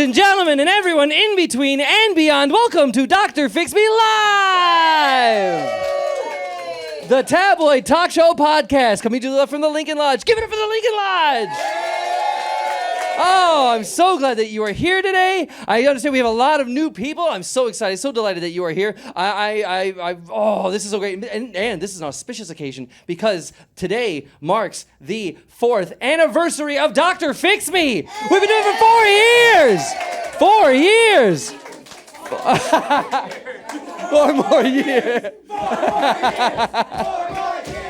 and gentlemen, and everyone in between and beyond, welcome to Dr. Fix Me Live! The tabloid talk show podcast coming to you from the Lincoln Lodge. Give it up for the Lincoln Lodge! Oh, I'm so glad that you are here today. I understand we have a lot of new people. I'm so excited, so delighted that you are here. This is so great. And this is an auspicious occasion because today marks the 4th anniversary of Dr. Fix Me. We've been doing it for 4 years. 4 years. 4 more years.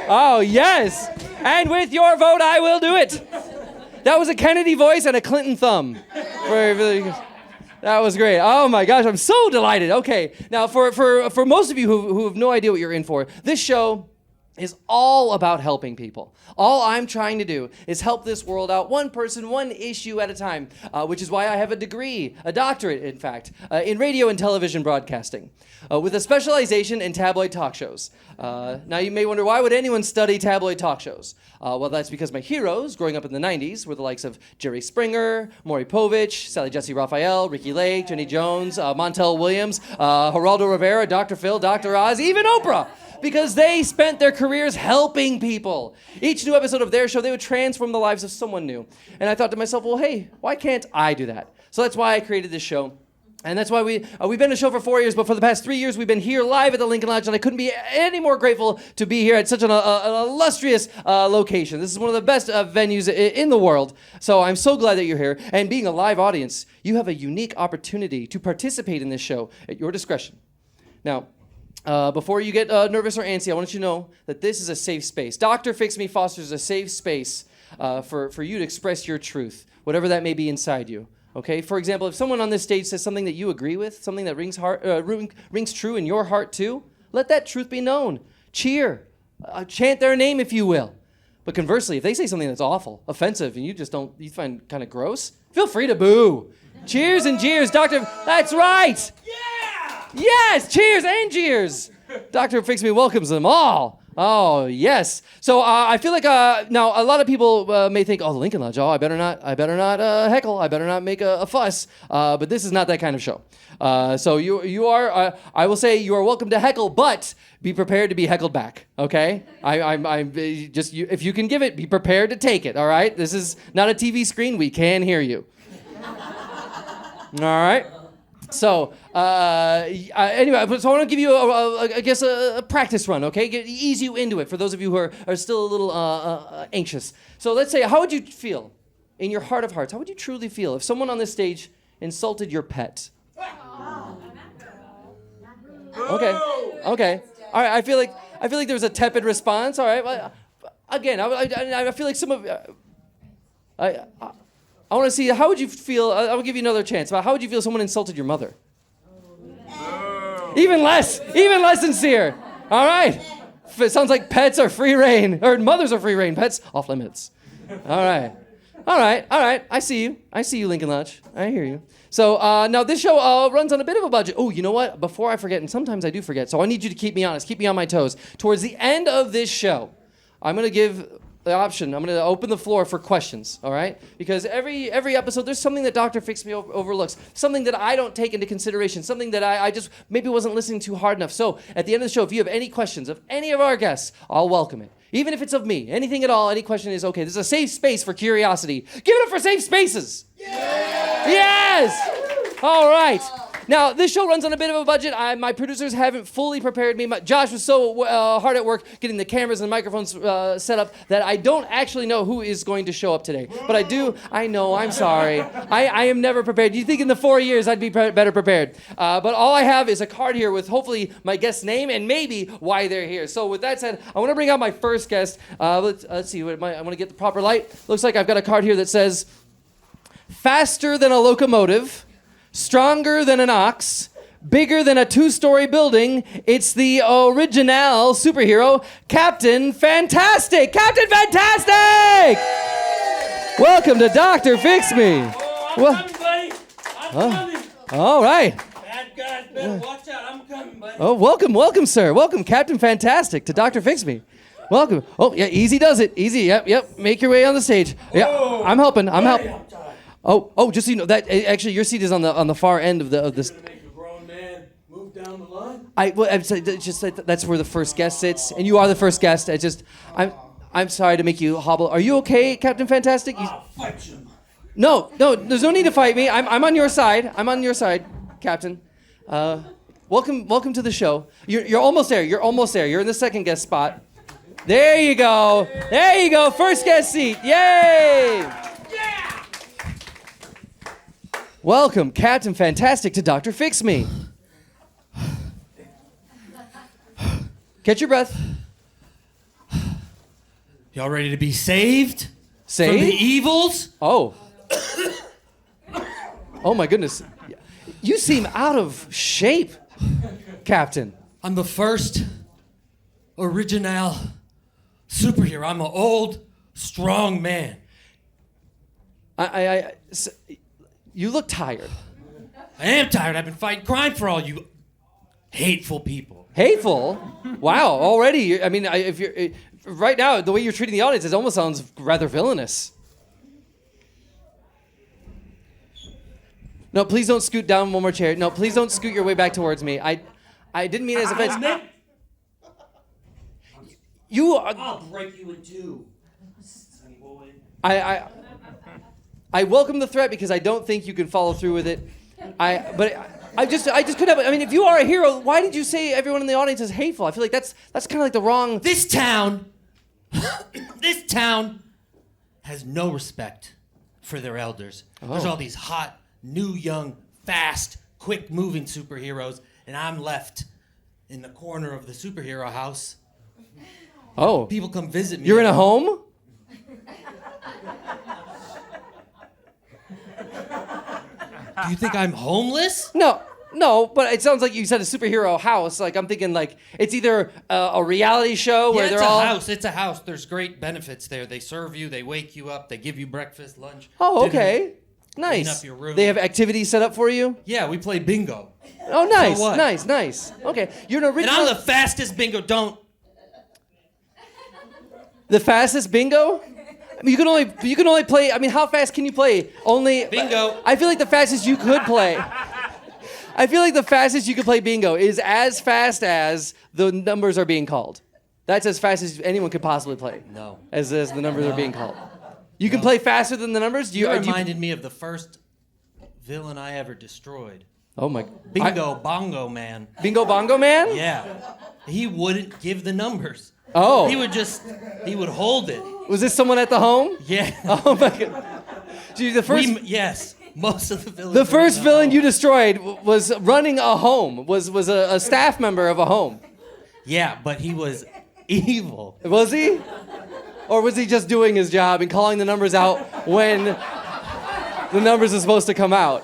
Oh, yes. And with your vote, I will do it. That was a Kennedy voice and a Clinton thumb. That was great. Oh my gosh, I'm so delighted. Okay, now for most of you who have no idea what you're in for, this show is all about helping people. All I'm trying to do is help this world out one person, one issue at a time, which is why I have a degree, a doctorate, in fact, in radio and television broadcasting, with a specialization in tabloid talk shows. Now you may wonder, why would anyone study tabloid talk shows? Well, that's because my heroes growing up in the 90s were the likes of Jerry Springer, Maury Povich, Sally Jesse Raphael, Ricky Lake, Jenny Jones, Montel Williams, Geraldo Rivera, Dr. Phil, Dr. Oz, even Oprah. Because they spent their careers helping people. Each new episode of their show, they would transform the lives of someone new. And I thought to myself, well, hey, why can't I do that? So that's why I created this show. And that's why we've been a show for 4 years, but for the past 3 years, we've been here live at the Lincoln Lodge, and I couldn't be any more grateful to be here at such an illustrious location. This is one of the best venues in the world, so I'm so glad that you're here. And being a live audience, you have a unique opportunity to participate in this show at your discretion. Now, before you get nervous or antsy, I want you to know that this is a safe space. Dr. Fix Me fosters a safe space for you to express your truth, whatever that may be inside you. Okay? For example, if someone on this stage says something that you agree with, something that rings true in your heart too, let that truth be known. Cheer. Chant their name, if you will. But conversely, if they say something that's awful, offensive, and you find kind of gross, feel free to boo. Cheers and jeers, Doctor. That's right. Yes, cheers and jeers. Dr. Fix Me welcomes them all. Oh, yes. So I feel like now a lot of people may think, oh, the Lincoln Lodge, I better not heckle. I better not make a fuss. But this is not that kind of show. So you are, I will say you are welcome to heckle, but be prepared to be heckled back, okay? If you can give it, be prepared to take it, all right? This is not a TV screen. We can hear you. All right? So, anyway, so I want to give you, a practice run, okay? Ease you into it for those of you who are still a little anxious. So let's say, how would you feel in your heart of hearts? How would you truly feel if someone on this stage insulted your pet? Okay. All right, I feel like there was a tepid response. All right, well, again, I feel like some of... I want to see, how would you feel, I will give you another chance, but how would you feel if someone insulted your mother? Even less sincere. All right. It sounds like pets are free reign, or mothers are free reign, pets off limits. All right. I see you, Lincoln Lodge. I hear you. So now this show runs on a bit of a budget. Oh, you know what? Before I forget, and sometimes I do forget, so I need you to keep me honest, keep me on my toes. Towards the end of this show, I'm going to give the option. I'm going to open the floor for questions, all right? Because every episode, there's something that Dr. Fix Me overlooks, something that I don't take into consideration, something that I just maybe wasn't listening to hard enough. So at the end of the show, if you have any questions of any of our guests, I'll welcome it. Even if it's of me, anything at all, any question is okay. This is a safe space for curiosity. Give it up for safe spaces. Yeah! Yes! All right. Now, this show runs on a bit of a budget. My producers haven't fully prepared me. Josh was so hard at work getting the cameras and microphones set up that I don't actually know who is going to show up today. But I know, I'm sorry. I am never prepared. You think in the 4 years I'd be better prepared. But all I have is a card here with hopefully my guest's name and maybe why they're here. So with that said, I want to bring out my first guest. Let's see, I want to get the proper light. Looks like I've got a card here that says, faster than a locomotive, stronger than an ox, bigger than a 2-story building. It's the original superhero, Captain Fantastic. Captain Fantastic! Yay! Welcome to Dr. Fix Me. I'm coming, buddy. I'm coming. All right. Bad guys better watch out. I'm coming, buddy. Oh, welcome, sir. Welcome, Captain Fantastic, to Dr. Fix Me. Welcome. Oh, yeah, easy does it. Easy. Yep. Make your way on the stage. Yeah, I'm helping. Oh, just so you know, that actually your seat is on the far end of this. Gonna make a grown man move down the line. That's where the first guest sits, and you are the first guest. I'm sorry to make you hobble. Are you okay, Captain Fantastic? I'll fight you. No, there's no need to fight me. I'm on your side. I'm on your side, Captain. Welcome to the show. You're almost there. You're almost there. You're in the second guest spot. There you go. There you go. First guest seat. Yay! Yeah! Welcome, Captain Fantastic, to Dr. Fix Me. Catch your breath. Y'all ready to be saved? Saved? From the evils? Oh. Oh my goodness. You seem out of shape, Captain. I'm the first original superhero. I'm an old, strong man. You look tired. I am tired. I've been fighting crime for all you hateful people. Hateful? Wow, already. If you're right now, the way you're treating the audience, it almost sounds rather villainous. No, please don't scoot down one more chair. No, please don't scoot your way back towards me. I didn't mean it as offense. You are... I'll break you in two, sonny boy. I welcome the threat because I don't think you can follow through with it. I just couldn't have. I mean, if you are a hero, why did you say everyone in the audience is hateful? I feel like that's kind of like the wrong. This town has no respect for their elders. There's all these hot, new, young, fast, quick-moving superheroes, and I'm left in the corner of the superhero house. Oh. People come visit me. You're in a home? Do you think I'm homeless? No, but it sounds like you said a superhero house. Like I'm thinking like it's either a reality show where they're all... It's a house. There's great benefits there. They serve you, they wake you up, they give you breakfast, lunch. Oh, dinner, okay. Nice. Clean up your room. They have activities set up for you? Yeah, we play bingo. Oh, nice. So what? Nice. Okay. You're an And original... I'm the fastest bingo. The fastest bingo? I mean, you can only play... I mean, how fast can you play? Only... Bingo. I feel like the fastest you could play... I feel like the fastest you could play bingo is as fast as the numbers are being called. That's as fast as anyone could possibly play. No. As the numbers are being called. You can play faster than the numbers? You reminded me of the first villain I ever destroyed. Oh my... Bingo Bongo Man. Bingo Bongo Man? Yeah. He wouldn't give the numbers. Oh. He would hold it. Was this someone at the home? Yeah. Oh my god. Gee, Yes. Most of the villains. The first villain you destroyed was running a home. Was a staff member of a home. Yeah, but he was evil. Was he? Or was he just doing his job and calling the numbers out when the numbers are supposed to come out?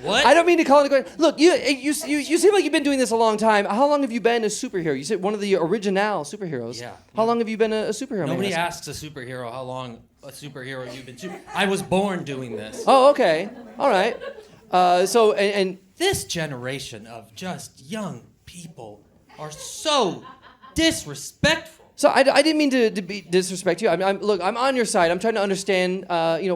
What? I don't mean to call it. Look, you seem like you've been doing this a long time. How long have you been a superhero? You said one of the original superheroes. Yeah. How long have you been a superhero? Nobody asks a superhero how long a superhero you've been. I was born doing this. Oh, okay. All right. So This generation of just young people are so disrespectful. So I didn't mean to disrespect you. Look, I'm on your side. I'm trying to understand.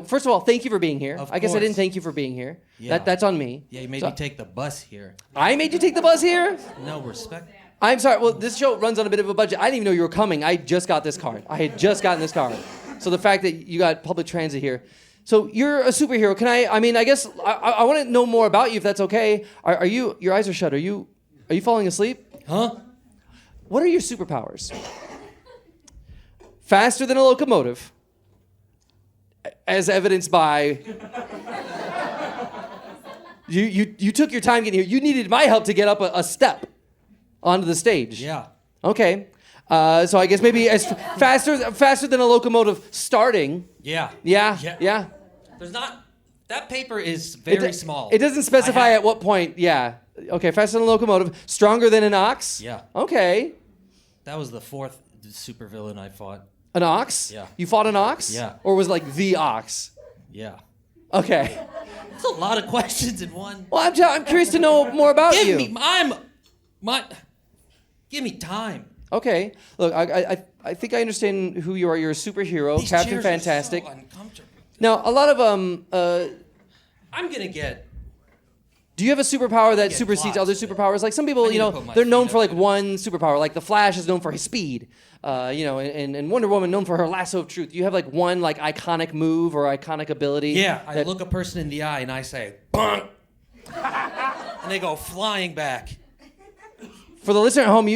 First of all, thank you for being here. Of I guess I didn't course. thank you for being here. Yeah. That's on me. Yeah, you made me take the bus here. I made you take the bus here? No respect. I'm sorry. Well, this show runs on a bit of a budget. I didn't even know you were coming. I just got this card. I had just gotten this card. So the fact that you got public transit here. So you're a superhero. Can I guess I want to know more about you if that's okay. Are you, your eyes are shut. Are you falling asleep? Huh? What are your superpowers? Faster than a locomotive, as evidenced by you took your time getting here. You needed my help to get up a step onto the stage. Yeah. Okay. So I guess maybe as faster than a locomotive starting. Yeah. Yeah. There's not. That paper is very small. It doesn't specify at what point. Yeah. Okay. Faster than a locomotive. Stronger than an ox. Yeah. Okay. That was the fourth supervillain I fought. An ox? Yeah. You fought an ox? Yeah. Or was it like the ox? Yeah. Okay. That's a lot of questions in one. Well, I'm curious to know more about you. Give me time. Okay. Look, I think I understand who you are. You're a superhero, These Captain chairs Fantastic. Are so uncomfortable. Now, a lot of I'm gonna get. do you have a superpower that get supersedes plots other of it. superpowers? Like some people, I you need to know, put my they're known feet for up like to it. one superpower. Like the Flash is known for his speed. And Wonder Woman known for her lasso of truth. Do you have like one like iconic move or iconic ability? Yeah, I that- look a person in the eye and I say, "Bonk," and they go flying back. For the listener at home,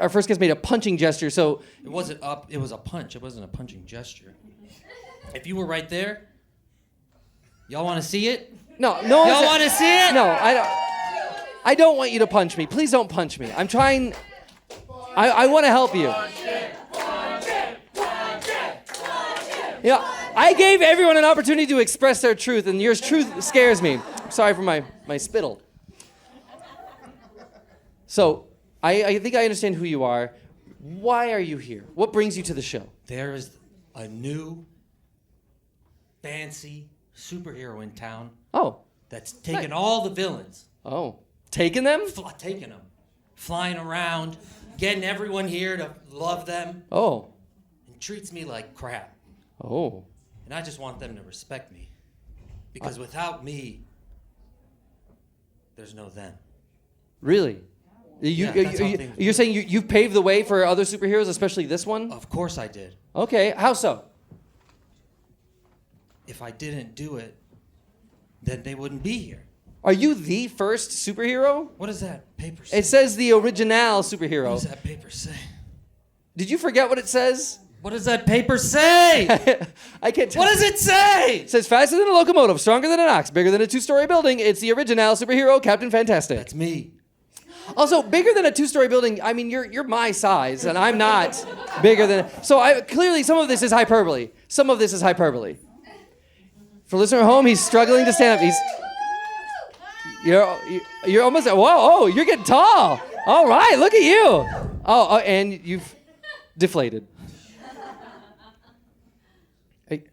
our first guest made a punching gesture. So It wasn't up. It was a punch. It wasn't a punching gesture. If you were right there, y'all want to see it? no, Y'all want to see it? No, I don't. I don't want you to punch me. Please don't punch me. I'm trying. I want to help you. Yeah, I gave everyone an opportunity to express their truth, and your truth scares me. Sorry for my spittle. So, I think I understand who you are. Why are you here? What brings you to the show? There is a new, fancy superhero in town Oh, that's taking all the villains, taking them? taking them, flying around, getting everyone here to love them, Oh, and treats me like crap. oh. And I just want them to respect me. Because without me, there's no them. Really? You're saying you've paved the way for other superheroes, especially this one? Of course I did. Okay, how so? If I didn't do it, then they wouldn't be here. Are you the first superhero? What does that paper say? It says the original What superhero. does that paper say? Did you forget what it says? What does that paper say? I can't tell. What does it say? It says faster than a locomotive, stronger than an ox, bigger than a two-story building. It's the original superhero, Captain Fantastic. That's me. Also, bigger than a two-story building. I mean, you're my size, and I'm not bigger than. So clearly, some of this is hyperbole. Some of this is hyperbole. For listener at home, he's struggling to stand up. You're almost at. Whoa! Oh, you're getting tall. All right, look at you. Oh, and you've deflated. Hey.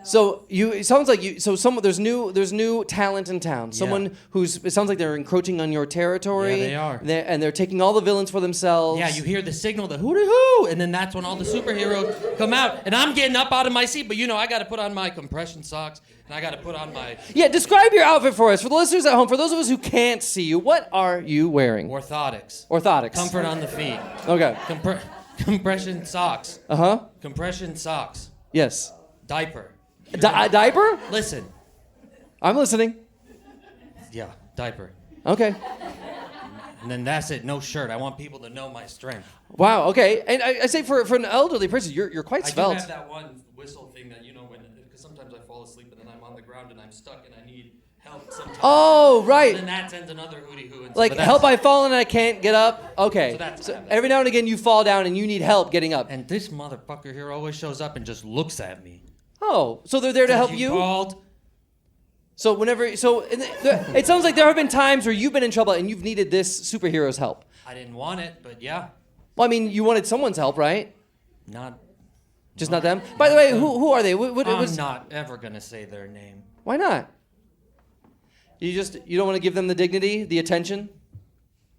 So it sounds like you. So there's new talent in town. Someone it sounds like they're encroaching on your territory. Yeah, they are. And they're taking all the villains for themselves. Yeah, you hear the signal, the hoo-dee-hoo, and then that's when all the superheroes come out. And I'm getting up out of my seat, but I got to put on my compression socks, and I got to put on my Yeah, describe your outfit for us. For the listeners at home, for those of us who can't see you, what are you wearing? orthotics. Orthotics. Comfort on the feet. Okay. Compression socks. Uh-huh. Compression socks. Yes. Diaper. A diaper? Listen. I'm listening. Yeah, diaper. Okay. And then that's it. No shirt. I want people to know my strength. Wow, okay. And I say for an elderly person, you're quite svelte. I do have that one whistle thing that because sometimes I fall asleep and then I'm on the ground and I'm stuck and I need help sometimes. Oh, right. And then that sends another hootie-hoo. Like, help, I've fallen and I can't get up? Okay. So Every now and again you fall down and you need help getting up. And this motherfucker here always shows up and just looks at me. Oh, so they're there to help you? Bald? So it sounds like there have been times where you've been in trouble and you've needed this superhero's help. I didn't want it, but yeah. Well, I mean, you wanted someone's help, right? Not them? By the way, who are they? I'm not ever going to say their name. Why not? You don't want to give them the dignity, the attention?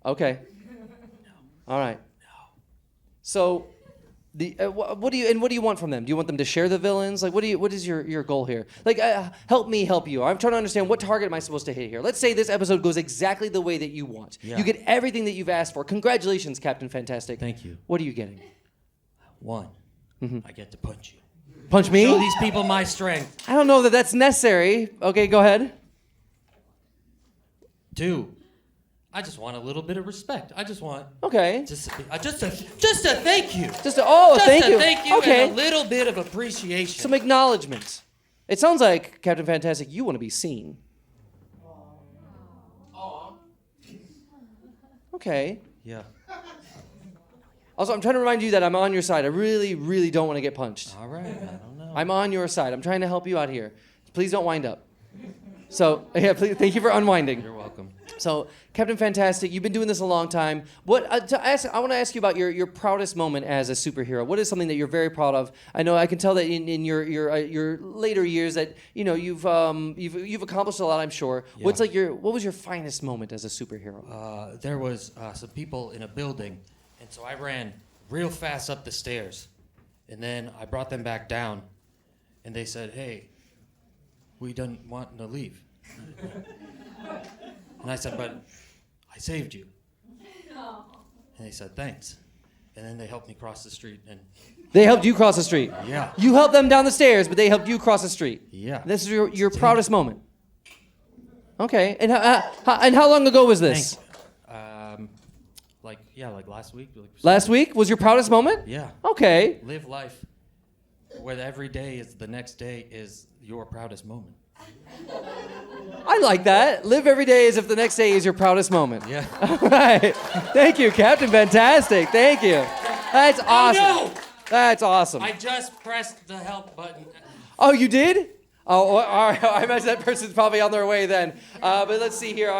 Okay. No. All right. No. So, what do you want from them? Do you want them to share the villains? Like, what is your goal here? Like, help me help you. I'm trying to understand what target am I supposed to hit here. Let's say this episode goes exactly the way that you want. Yeah. You get everything that you've asked for. Congratulations, Captain Fantastic. Thank you. What are you getting? One, I get to punch you. Punch me? Show these people my strength. I don't know that that's necessary. Okay, go ahead. Two, I just want a little bit of respect. I just want Okay. just a thank you. Just thank you. Thank you Okay. and a little bit of appreciation. Some acknowledgement. It sounds like, Captain Fantastic, you want to be seen. Okay. Yeah. Also, I'm trying to remind you that I'm on your side. I really, really don't want to get punched. All right. I don't know. I'm on your side. I'm trying to help you out here. Please don't wind up. So, please, thank you for unwinding. You're welcome. So, Captain Fantastic, you've been doing this a long time. I want to ask you about your proudest moment as a superhero. What is something that you're very proud of? I know I can tell that in your later years that you've accomplished a lot. I'm sure. Yeah. What was your finest moment as a superhero? There was some people in a building, and so I ran real fast up the stairs, and then I brought them back down, and they said, "Hey, we didn't want to leave." And I said, "But I saved you." And they said, "Thanks." And then they helped me cross the street. And They helped you cross the street. yeah, You helped them down the stairs, but they helped you cross the street. yeah. This is your proudest moment. Okay. And how long ago was this? Like last week. Last week was your proudest moment? Yeah. Okay. Live life where every day is the next day is your proudest moment. I like that. Live every day as if the next day is your proudest moment. Yeah. All right. Thank you, Captain Fantastic. Thank you. That's awesome. no! That's awesome. I just pressed the help button. Oh, you did? Oh, all right. I imagine that person's probably on their way then. But let's see here.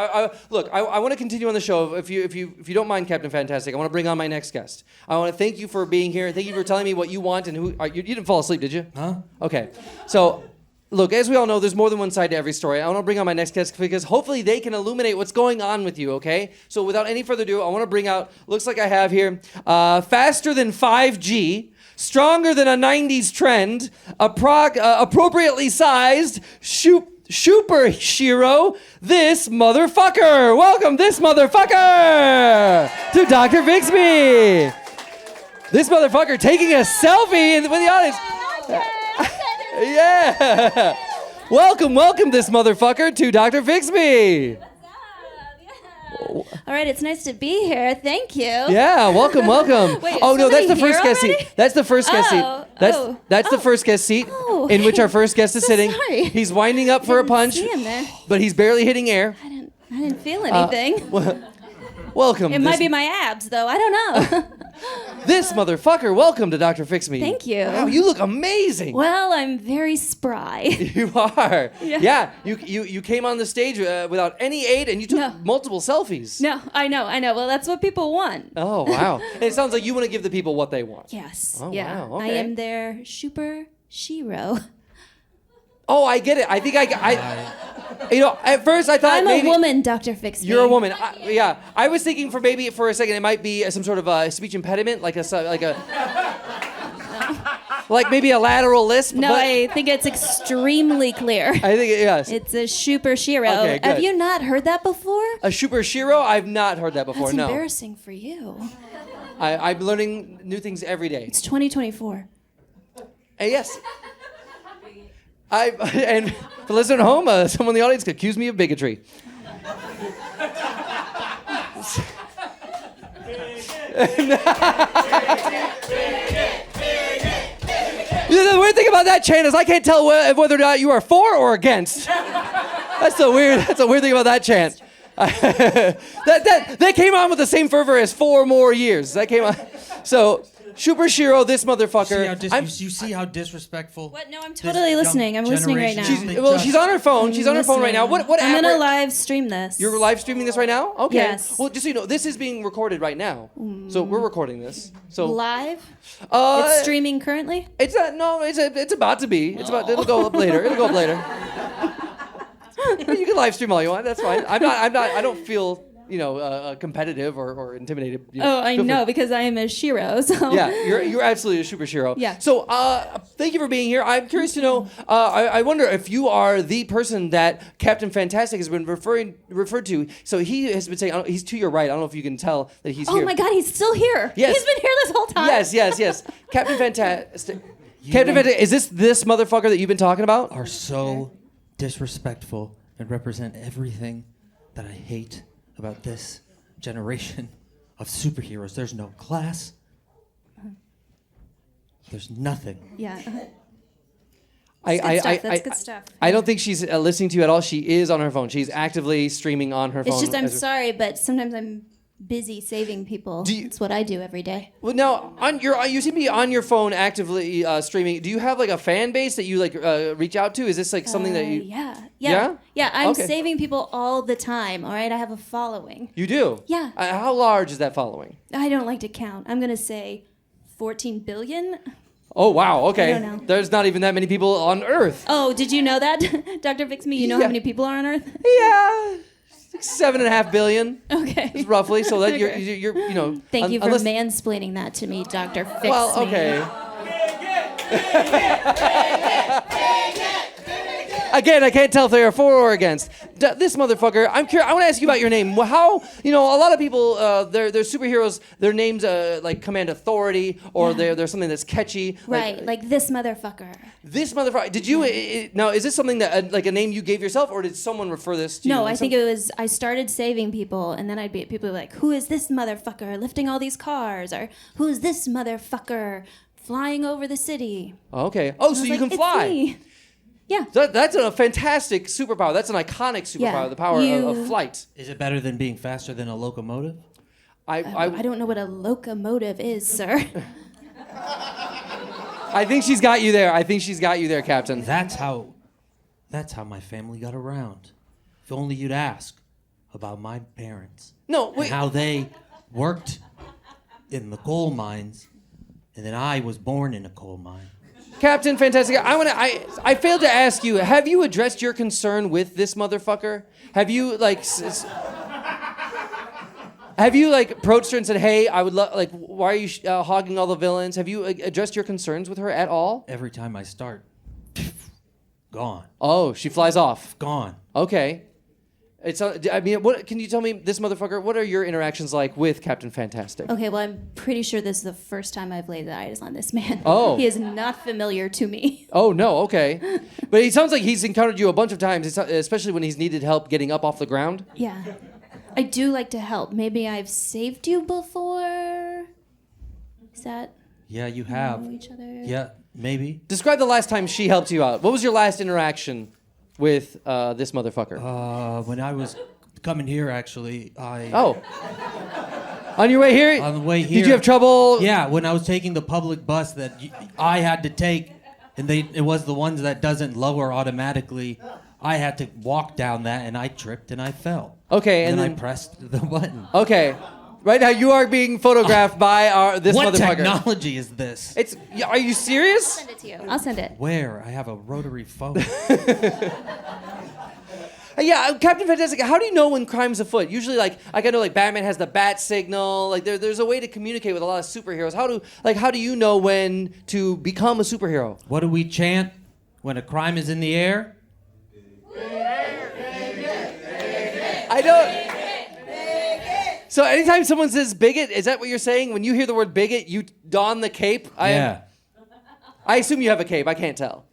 Look, I want to continue on the show. If you don't mind, Captain Fantastic, I want to bring on my next guest. I want to thank you for being here. Thank you for telling me what you want and who. You didn't fall asleep, did you? Huh? Okay. So, look, as we all know, there's more than one side to every story. I want to bring on my next guest because hopefully they can illuminate what's going on with you, okay? So without any further ado, I want to bring out, looks like I have here, faster than 5G, stronger than a 90s trend, appropriately sized, superhero, this motherfucker. Welcome, this motherfucker, to Dr. Fixme. This motherfucker taking a selfie with the audience. Yeah. Welcome, this motherfucker to Dr. Fixme. All right, it's nice to be here. Thank you. Yeah, welcome. Wait, Oh no, that's the somebody first here guest already? seat. That's the first guest seat. That's the first guest seat in which our first guest is So sitting. sorry. He's winding up for a punch, See him there. but he's barely hitting air. I didn't feel anything. Welcome. It might be my abs, though. I don't know. This motherfucker. Welcome to Dr. Fixme. Thank you. Wow, you look amazing. Well, I'm very spry. You are. Yeah. You came on the stage without any aid, and you took No. multiple selfies. No, I know. Well, that's what people want. Oh wow! And it sounds like you want to give the people what they want. Yes. Oh, yeah. wow, I okay. am their super shiro. Oh, I get it. I think at first I thought I'm maybe a woman, Dr. Fixme. you're a woman. I was thinking for a second it might be some sort of speech impediment, like maybe a lateral lisp. No, but I think it's extremely clear. I think yes. It's a super shiro. Okay, good. Have you not heard that before? A super shiro? I've not heard that before. That's No. embarrassing for you. I'm learning new things every day. It's 2024. Yes. And for the listener at home, someone in the audience could accuse me of bigotry. The weird thing about that chant is I can't tell whether or not you are for or against. That's a weird thing about that chant. That came on with the same fervor as 4 more years. That came on. So, Super Shiro, this motherfucker. You see how disrespectful? What? No, I'm this totally young listening. I'm listening right generation now. is. She's on her phone. She's on her phone right now. What I'm app? gonna live stream this. You're live streaming this right now? Okay. Yes. Well, just so you know, this is being recorded right now. So we're recording this. So live? uh, It's streaming currently? It's it's about to be. It'll go up later. It'll go up later. You can live stream all you want. That's fine. I don't feel competitive or intimidated. I Feel know, free. because I am a shiro, so. Yeah, you're absolutely a super shiro. Yeah. So thank you for being here. I'm curious to know. I wonder if you are the person that Captain Fantastic has been referred to. So he has been saying he's to your right. I don't know if you can tell that he's here. Oh my god, he's still here. Yes. He's been here this whole time. Yes. Captain Fantastic. Captain Fantastic. Is this motherfucker that you've been talking about? Are so disrespectful and represent everything that I hate about this generation of superheroes. There's no class. There's nothing. Yeah. That's good stuff. I don't think she's listening to you at all. She is on her phone. She's actively streaming on her phone. It's just, I'm sorry, but sometimes I'm busy saving people. It's what I do every day. Well, now you seem to be on your phone actively streaming. Do you have like a fan base that you reach out to? Is this like something that you? Yeah. I'm Okay. saving people all the time. All right, I have a following. You do? Yeah. How large is that following? I don't like to count. I'm gonna say 14 billion. Oh wow. Okay. I don't know. There's not even that many people on Earth. Oh, did you know that, Dr. Fixme? You know Yeah. how many people are on Earth? Yeah. 7.5 billion. Okay. Roughly. So that Okay. you're Thank you for unless- mansplaining that to me, Dr. Fixme. Well, okay. Again, I can't tell if they are for or against. This motherfucker, I'm curious. I want to ask you about your name. How, a lot of people, they're superheroes, their names like command authority, or they're something that's catchy. Right, like this motherfucker. This motherfucker. Did you, now, is this something that, like a name you gave yourself, or did someone refer this to you? No, I think it was, I started saving people, and then people were like, who is this motherfucker lifting all these cars? Or who is this motherfucker flying over the city? Okay. Oh, so you can fly. It's me. Yeah. That's a fantastic superpower. That's an iconic superpower, the power of flight. Is it better than being faster than a locomotive? I don't know what a locomotive is, sir. I think she's got you there. Captain. That's how my family got around. If only you'd ask about my parents. No, wait. And how they worked in the coal mines, and then I was born in a coal mine. Captain Fantastic, I failed to ask you, have you addressed your concern with this motherfucker? Have you, approached her and said, hey, I would love, why are you hogging all the villains? Have you addressed your concerns with her at all? Every time I start, gone. Oh, she flies off. Gone. Okay. What can you tell me, this motherfucker, what are your interactions like with Captain Fantastic? Okay, well, I'm pretty sure this is the first time I've laid eyes on this man. Oh. He is not familiar to me. Oh, no, okay. But it sounds like he's encountered you a bunch of times, especially when he's needed help getting up off the ground. Yeah. I do like to help. Maybe I've saved you before? Is that... Yeah, you have. Know each other? Yeah, maybe. Describe the last time she helped you out. What was your last interaction with this motherfucker? When I was coming here, actually, Oh. On your way here? On the way here. Did you have trouble? Yeah, when I was taking the public bus that I had to take, and it was the ones that doesn't lower automatically. I had to walk down that, and I tripped and I fell. Okay, and then I pressed the button. Okay. Right now, you are being photographed by this what motherfucker. What technology is this? Are you serious? I'll send it to you. I'll send it. Where? I have a rotary phone. Yeah, Captain Fantastic, how do you know when crime's afoot? Usually, I know, Batman has the bat signal. There's a way to communicate with a lot of superheroes. How do you know when to become a superhero? What do we chant when a crime is in the air? I don't... So anytime someone says bigot, is that what you're saying? When you hear the word bigot, you don the cape? Yeah. I assume you have a cape. I can't tell.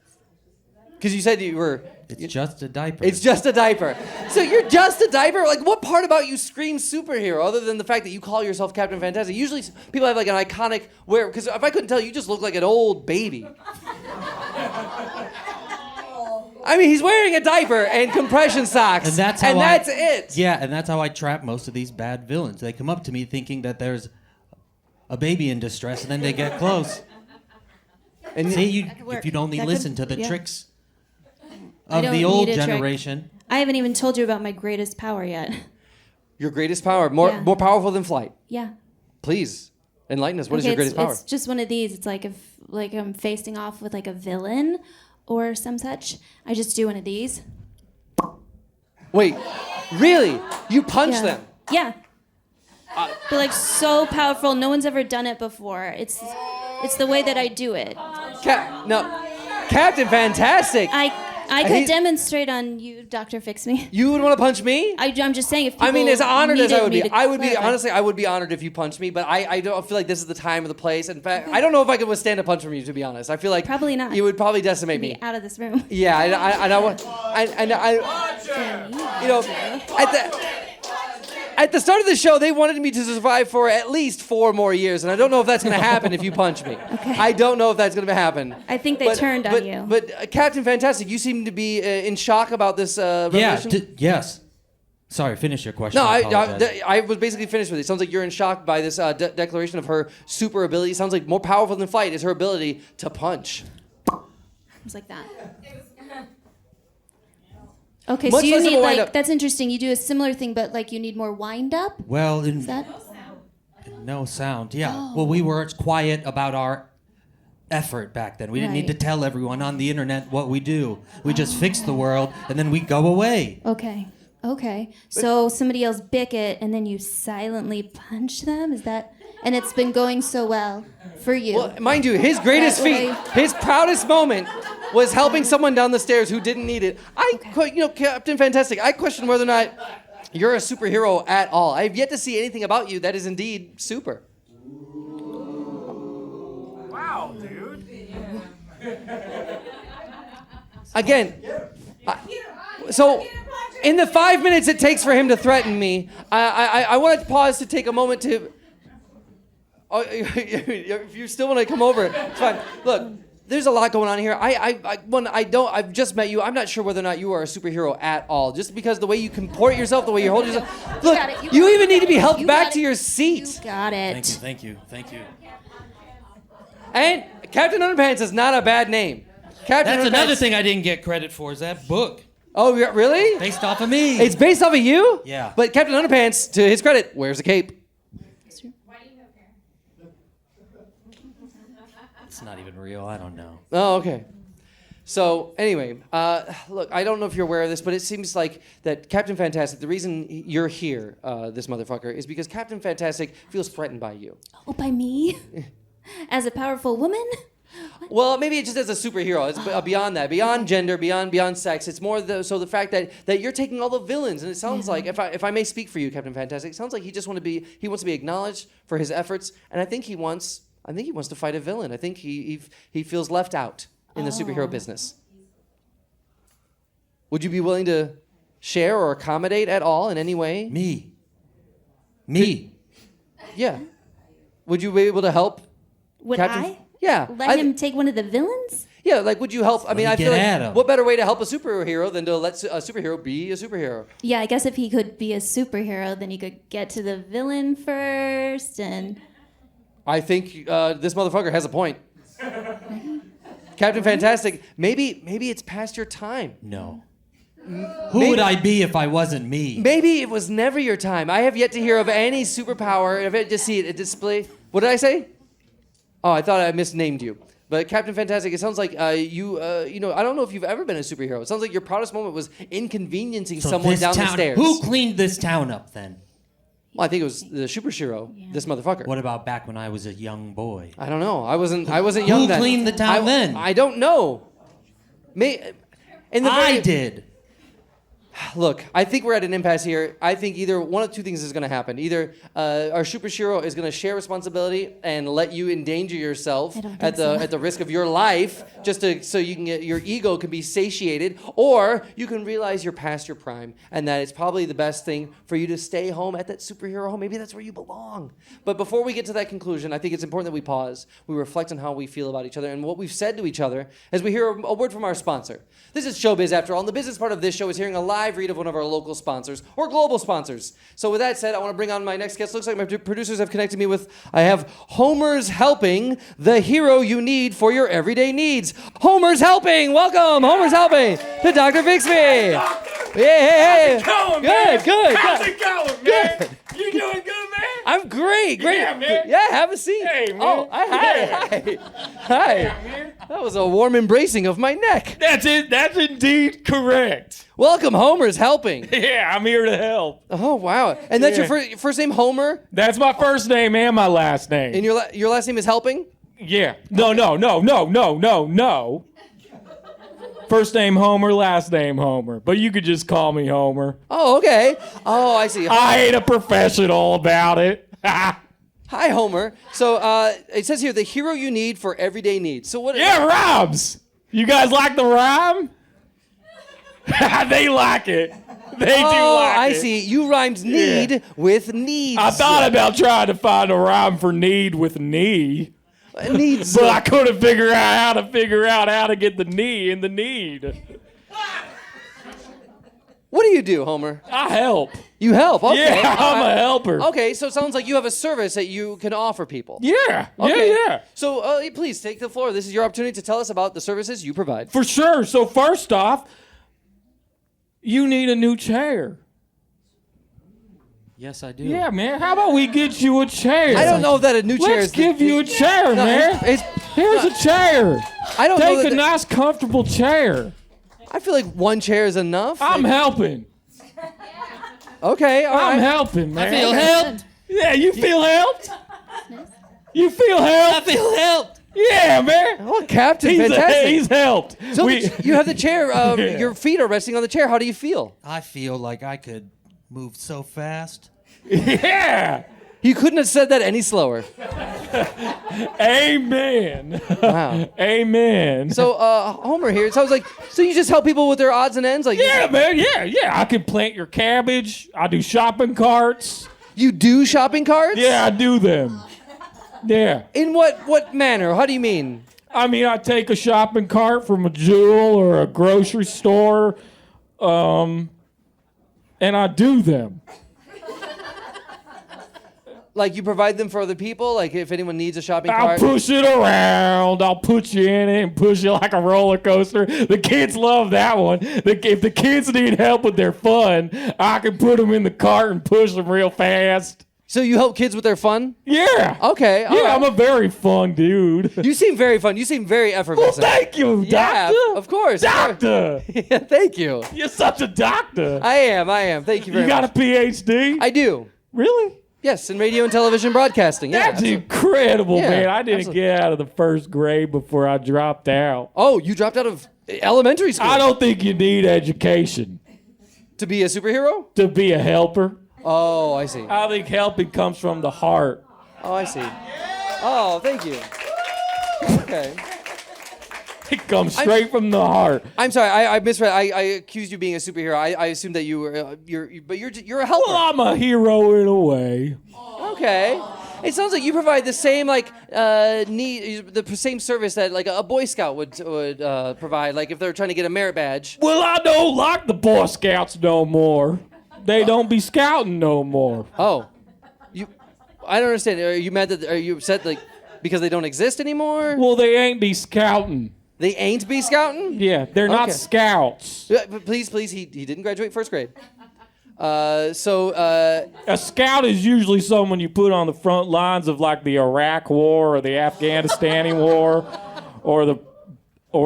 Because you said you were... It's just a diaper. It's just a diaper. So you're just a diaper? What part about you screams superhero, other than the fact that you call yourself Captain Fantastic? Usually people have, an iconic wear... Because if I couldn't tell, you just look like an old baby. I mean, he's wearing a diaper and compression socks. And that's it. Yeah, and that's how I trap most of these bad villains. They come up to me thinking that there's a baby in distress, and then they get close. And see, if you'd only listen to the tricks of the old generation. I haven't even told you about my greatest power yet. Your greatest power? More powerful than flight? Yeah. Please, enlighten us. What is your greatest power? It's just one of these. It's like if I'm facing off with a villain or some such, I just do one of these. Wait, really? You punch them? Yeah. They're so powerful. No one's ever done it before. It's the way that I do it. Captain Fantastic. I could demonstrate on you, Dr. Fix Me. You would want to punch me? I'm just saying, if people as honored as I would be, honestly, I would be honored if you punched me, but I don't feel like this is the time or the place. In fact, I don't know if I could withstand a punch from you, to be honest. I feel like probably not. You would probably decimate me. Be out of this room. Yeah, at the start of the show, they wanted me to survive for at least 4 more years, and I don't know if that's going to happen if you punch me. Okay. I don't know if that's going to happen. I think they turned on you. But Captain Fantastic, you seem to be in shock about this revelation. Yes. Sorry, finish your question. No, I was basically finished with it. It sounds like you're in shock by this declaration of her super ability. It sounds like more powerful than flight is her ability to punch. It was like that. Okay, Much so you need that's interesting. You do a similar thing, but you need more wind up? Well, is that? No sound. Yeah. Oh. Well, we were quiet about our effort back then. We didn't need to tell everyone on the internet what we do. We just fix the world and then we go away. Okay. So somebody else bick it and then you silently punch them? Is that and it's been going so well for you. Well, mind you, his greatest feat, his proudest moment was helping someone down the stairs who didn't need it. Captain Fantastic, I question whether or not you're a superhero at all. I have yet to see anything about you that is indeed super. Wow, dude. Again, so in the 5 minutes it takes for him to threaten me, I want to pause to take a moment to... Oh, if you still want to come over, it's fine. Look, there's a lot going on here. I've just met you. I'm not sure whether or not you are a superhero at all. Just because the way you comport yourself, the way you hold yourself. Look, you even need to be helped back to your seat. You got it. Thank you. And Captain Underpants is not a bad name. That's another thing I didn't get credit for is that book. Oh, really? Based off of me. It's based off of you? Yeah. But Captain Underpants, to his credit, wears a cape. It's not even real. I don't know. Oh, okay. So anyway, look, I don't know if you're aware of this, but it seems like that Captain Fantastic, the reason you're here, this motherfucker, is because Captain Fantastic feels threatened by you. Oh, by me? As a powerful woman? Well, maybe it's just as a superhero. It's beyond that, beyond gender, beyond sex. It's more the fact that you're taking all the villains, and it sounds like, if I may speak for you, Captain Fantastic, it sounds like he wants to be acknowledged for his efforts, and I think he wants to fight a villain. I think he feels left out in the superhero business. Would you be willing to share or accommodate at all in any way? Me. Yeah. Would you be able to help? Would Captain? I? Yeah. Let him take one of the villains? Yeah, like would you help? I mean, I feel at like him. what better way to help a superhero than to let a superhero be a superhero? Yeah, I guess if he could be a superhero, then he could get to the villain first and... I think this motherfucker has a point. Captain Fantastic, maybe it's past your time. No. Who would I be if I wasn't me? Maybe it was never your time. I have yet to hear of any superpower. I've yet to see it at display. What did I say? Oh, I thought I misnamed you. But Captain Fantastic, it sounds like you I don't know if you've ever been a superhero. It sounds like your proudest moment was inconveniencing someone down the stairs. Who cleaned this town up then? Well, I think it was the superhero, this motherfucker. What about back when I was a young boy? I don't know. I wasn't young then. Who cleaned the town then? I don't know. I did. Look, I think we're at an impasse here. I think either one of two things is going to happen. Either our superhero is going to share responsibility and let you endanger yourself at the risk of your life, just so you can your ego can be satiated, or you can realize you're past your prime and that it's probably the best thing for you to stay home at that superhero home. Maybe that's where you belong. But before we get to that conclusion, I think it's important that we pause, we reflect on how we feel about each other and what we've said to each other as we hear a word from our sponsor. This is Showbiz, after all, and the business part of this show is hearing a live read of one of our local sponsors or global sponsors. So with that said, I want to bring on my next guest. Looks like my producers have connected me with, I have Homer's Helping, the hero you need for your everyday needs. Homer's Helping! Welcome, Homer's Helping, to Dr. Bixby. Hey. How's it going, man? Good. How's it going, man? Good. You doing good, man? I'm great. Yeah, man. Yeah, have a seat. Hey, man. Oh, hi. Yeah, man. That was a warm embracing of my neck. That's it. That's indeed correct. Welcome, Homer's Helping. Yeah, I'm here to help. Oh, wow. And that's your first name, Homer? That's my first name and my last name. And your last name is Helping? Yeah. No. First name Homer, last name Homer. But you could just call me Homer. Oh, okay. Oh, I see. I ain't a professional about it. Hi, Homer. So it says here, the hero you need for everyday needs. So what? Yeah, rhymes. You guys like the rhyme? They like it. They do like it. I see. You rhymed need with needs. I thought about trying to find a rhyme for need with knee. Needs. But I couldn't figure out how to get the knee in the need. What do, Homer? I help. You help. Okay. Yeah, I'm a helper. Okay, so it sounds like you have a service that you can offer people. Yeah. Okay. Yeah. So please take the floor. This is your opportunity to tell us about the services you provide. For sure. So first off, you need a new chair. Yes, I do. Yeah, man. How about we get you a chair? I don't know if that a new chair Let's is... give you a chair, No, man. Here's a chair. I don't know Take a nice, comfortable chair. I feel like one chair is enough. I'm helping. Okay, all right. I'm helping, man. I feel helped. Yeah, you feel helped? You feel helped? I feel helped. Yeah, man. Oh, Captain, fantastic. He's helped. So you have the chair. Your feet are resting on the chair. How do you feel? I feel like I could move so fast. Yeah. You couldn't have said that any slower. Amen. Wow. Amen. So, Homer here, it sounds like, so you just help people with their odds and ends? Like, Yeah, man. Yeah. I can plant your cabbage. I do shopping carts. You do shopping carts? Yeah, I do them. Yeah. In what manner? How do you mean? I mean, I take a shopping cart from a Jewel or a grocery store, and I do them. Like, you provide them for other people? Like, if anyone needs a shopping I'll cart? push it around. I'll put you in it and push you like a roller coaster. The kids love that one. If the kids need help with their fun, I can put them in the cart and push them real fast. So you help kids with their fun? Yeah. Okay, all Yeah, right. I'm a very fun dude. You seem very fun. You seem very Well, effervescent. thank you, Yeah, doctor. of course. Doctor. Yeah, thank you. You're such a doctor. I am. Thank you very You got much. a PhD? I do. Really? Yes, in radio and television broadcasting. Yeah, That's absolutely. incredible, Yeah, man. I didn't absolutely. get out of the first grade before I dropped out. Oh, you dropped out of elementary school I don't think you need education to be a superhero? to be a helper. Oh, I see. I think helping comes from the heart. Oh, I see. Oh, thank you. Okay. It comes straight from the heart. I'm sorry. I misread. I accused you of being a superhero. I assumed that you were. But you're a helper. Well, I'm a hero in a way. Okay. It sounds like you provide the same the same service that like a Boy Scout would provide. Like if they're trying to get a merit badge. Well, I don't like the Boy Scouts no more. They don't be scouting no more. Oh, I don't understand. Are you mad that? Are you upset like because they don't exist anymore? Well, they ain't be scouting. They ain't be scouting. Yeah, they're not Okay. scouts. But please, he didn't graduate first grade. A scout is usually someone you put on the front lines of like the Iraq War or the Afghanistani War or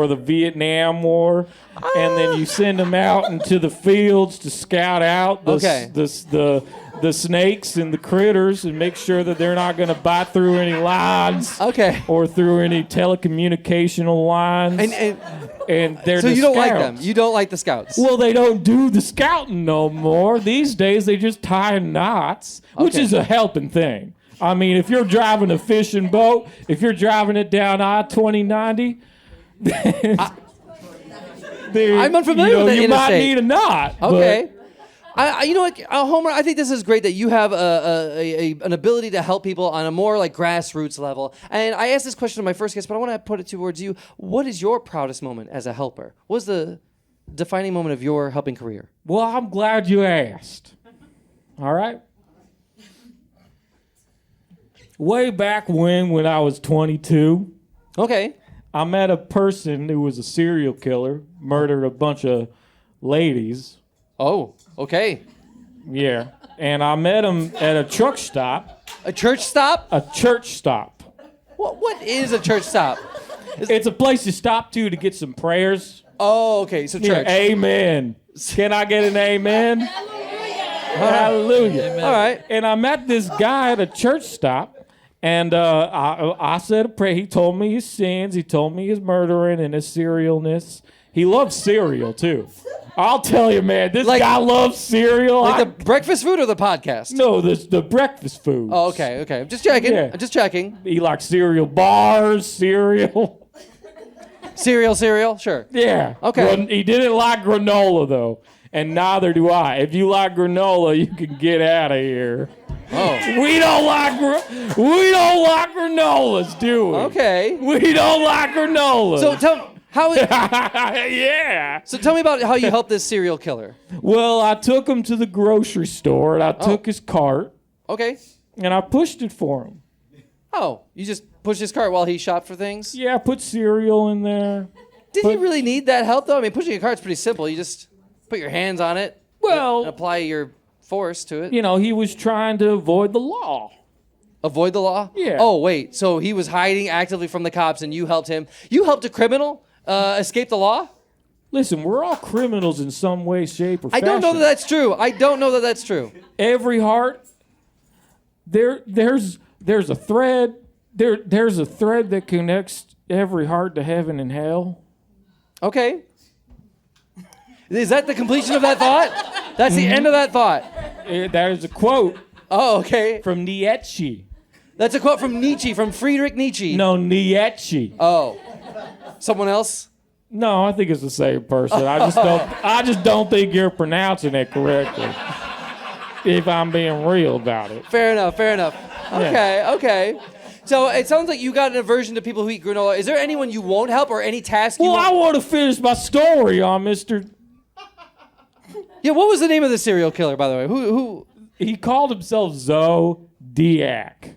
the Vietnam War, and then you send them out into the fields to scout out the snakes and the critters and make sure that they're not going to bite through any lines or through any telecommunicational lines. And they're so the you don't scouts. like them. You don't like the scouts. Well, they don't do the scouting no more. These days, they just tie knots, which Okay. is a helping thing. I mean, if you're driving a fishing boat, if you're driving it down I-2090, I'm unfamiliar with that you might interstate. need a knot. but- Okay. You know what, Homer? I think this is great that you have an ability to help people on a more like grassroots level. And I asked this question to my first guest, but I want to put it towards you. What is your proudest moment as a helper? What was the defining moment of your helping career? Well, I'm glad you asked. All right. Way back when I was 22, Okay. I met a person who was a serial killer, murdered a bunch of ladies. Oh, okay. Yeah. And I met him at a truck stop. A church stop? A church stop. What is a church stop? It's a place you stop to get some prayers. Oh, okay. So church. Yeah, amen. Can I get an amen? Hallelujah. All right. And I met this guy at a church stop, and I said a prayer. He told me his sins. He told me his murdering and his serialness. He loves cereal, too. I'll tell you, man, this guy loves cereal. Like the breakfast food or the podcast? No, the breakfast food. Oh, okay. I'm just checking. Yeah. I'm just checking. He likes cereal bars, cereal. Cereal, sure. Yeah. Okay. He didn't like granola, though. And neither do I. If you like granola, you can get out of here. Oh. We don't like granolas, do we? Okay. We don't like granolas. So yeah. So tell me about how you helped this serial killer. Well, I took him to the grocery store, and I took his cart, Okay. and I pushed it for him. Oh, you just pushed his cart while he shopped for things? Yeah, I put cereal in there. Did he really need that help, though? I mean, pushing a cart's pretty simple. You just put your hands on it and Well, apply your force to it. you know, he was trying to avoid the law. Avoid the law? Yeah. Oh, wait. So he was hiding actively from the cops, and you helped him. You helped a criminal escape the law? Listen, we're all criminals in some way, shape, or I fashion. don't know that that's true. Every heart, there's there's a thread. There's a thread that connects every heart to heaven and hell. Okay. Is that the completion of that thought? That's the end of that thought. That is a quote Oh, okay. from Nietzsche. That's a quote from Nietzsche, from Friedrich Nietzsche. No, Nietzsche. Oh. Someone else? No, I think it's the same person. I just don't think you're pronouncing it correctly. If I'm being real about it. Fair enough. Okay. So it sounds like you got an aversion to people who eat granola. Is there anyone you won't help or any task you Well, won't... I want to finish my story on Mr. Yeah, what was the name of the serial killer, by the way? Who? He called himself Zodiac.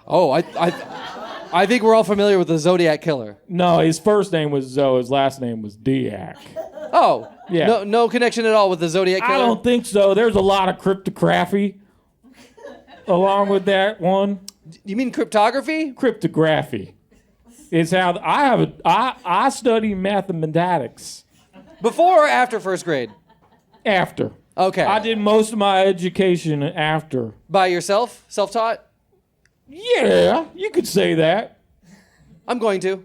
Oh, I think we're all familiar with the Zodiac killer. No, his first name was Zoe. His last name was Diak. Oh. Yeah. No connection at all with the Zodiac killer? I don't think so. There's a lot of cryptography along with that one. You mean cryptography? Cryptography is how I study mathematics. Before or after first grade? After. Okay. I did most of my education after. By yourself? Self-taught? Yeah, you could say that. I'm going to.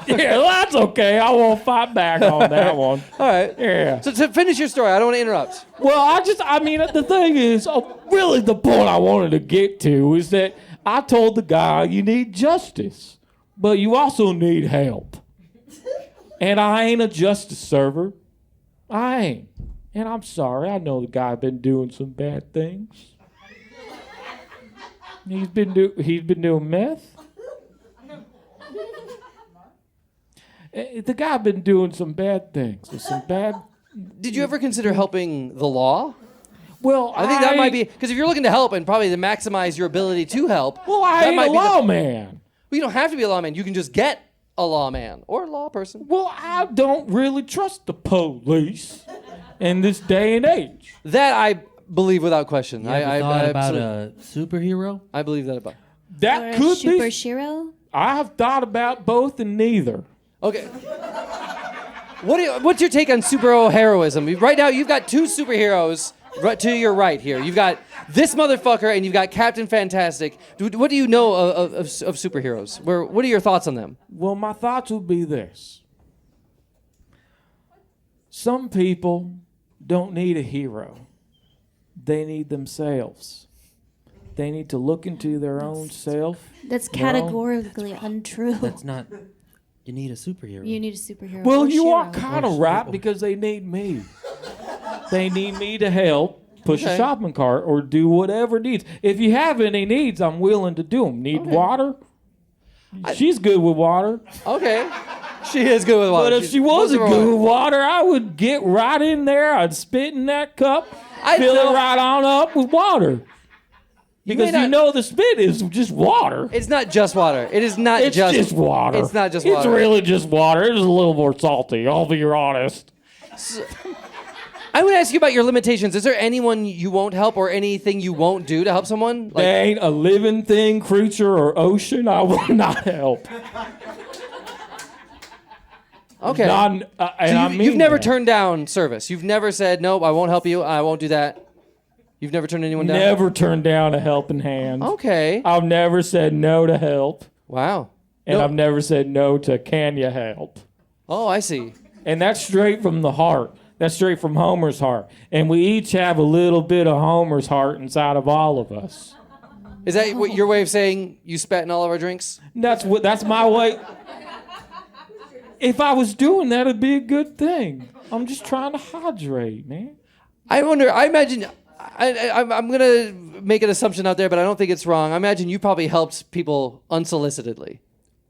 Yeah, well, that's okay. I won't fight back on that one. All right. Yeah. So to finish your story, I don't want to interrupt. Well, the thing is, really the point I wanted to get to is that I told the guy you need justice, but you also need help. And I ain't a justice server. I ain't. And I'm sorry. I know the guy been doing some bad things. He's been doing meth. The guy been doing some bad things. Did you ever consider helping the law? Well, I think that might be, because if you're looking to help and probably to maximize your ability to help. Well, I ain't a lawman. Well, you don't have to be a lawman. You can just get a lawman or a law person. Well, I don't really trust the police in this day and age. That I believe without question. You ever thought about absolutely- a superhero? I believe that about. That Or a could super be. shiro? I have thought about both and neither. Okay. What's your take on superhero heroism? Right now, you've got two superheroes right to your right here. You've got this motherfucker, and you've got Captain Fantastic. What do you know of superheroes? What are your thoughts on them? Well, my thoughts would be this. Some people don't need a hero. They need themselves. They need to look into their own self. That's their own- categorically untrue. That's not. You need a superhero. You need a superhero. Well, or you are shiro. kind of right because they need me. They need me to help push a Okay. shopping cart or do whatever needs. If you have any needs, I'm willing to do them. Need water? She's good with water. Okay. She is good with water. But if she wasn't good with water, I would get right in there. I'd spit in that cup, fill it right on up with water. Because may you not- know the spit is just water. It's not just water. It is not It's just water. It's not just It's water. really just water. It's a little more salty, I'll be honest. I would ask you about your limitations. Is there anyone you won't help or anything you won't do to help someone? There ain't a living thing, creature, or ocean I will not help. Okay. And So I mean you've never that. turned down service. You've never said, nope, I won't help you. I won't do that. You've never turned anyone down? Never turned down a helping hand. Okay. I've never said no to help. Wow. And No- I've never said no to can you help. Oh, I see. And that's straight from the heart. That's straight from Homer's heart. And we each have a little bit of Homer's heart inside of all of us. Is that what your way of saying you spat in all of our drinks? That's my way. If I was doing that, it'd be a good thing. I'm just trying to hydrate, man. I imagine, I'm going to make an assumption out there, but I don't think it's wrong. I imagine you probably helped people unsolicitedly.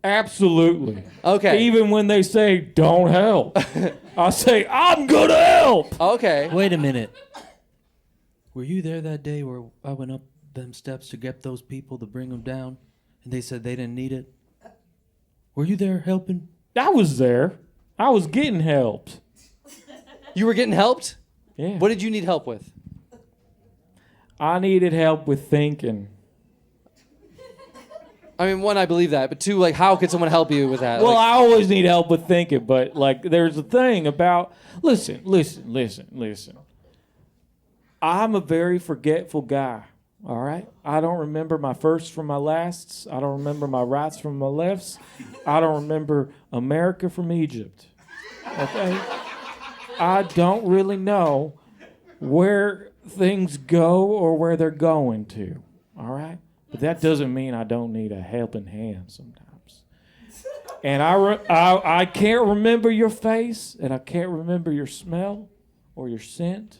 Absolutely. Okay. Even when they say, don't help, I say, I'm going to help. Okay. Wait a minute. Were you there that day where I went up them steps to get those people to bring them down, and they said they didn't need it? Were you there helping? I was there. I was getting helped. You were getting helped? Yeah. What did you need help with? I needed help with thinking. I mean, one, I believe that, but two, like, how could someone help you with that? Well, Like, I always need help with thinking, but like there's a thing about listen. I'm a very forgetful guy. All right? I don't remember my firsts from my lasts. I don't remember my rights from my lefts. I don't remember America from Egypt. Okay? I don't really know where things go or where they're going to. All right? But that doesn't mean I don't need a helping hand sometimes. And I can't remember your face, and I can't remember your smell or your scent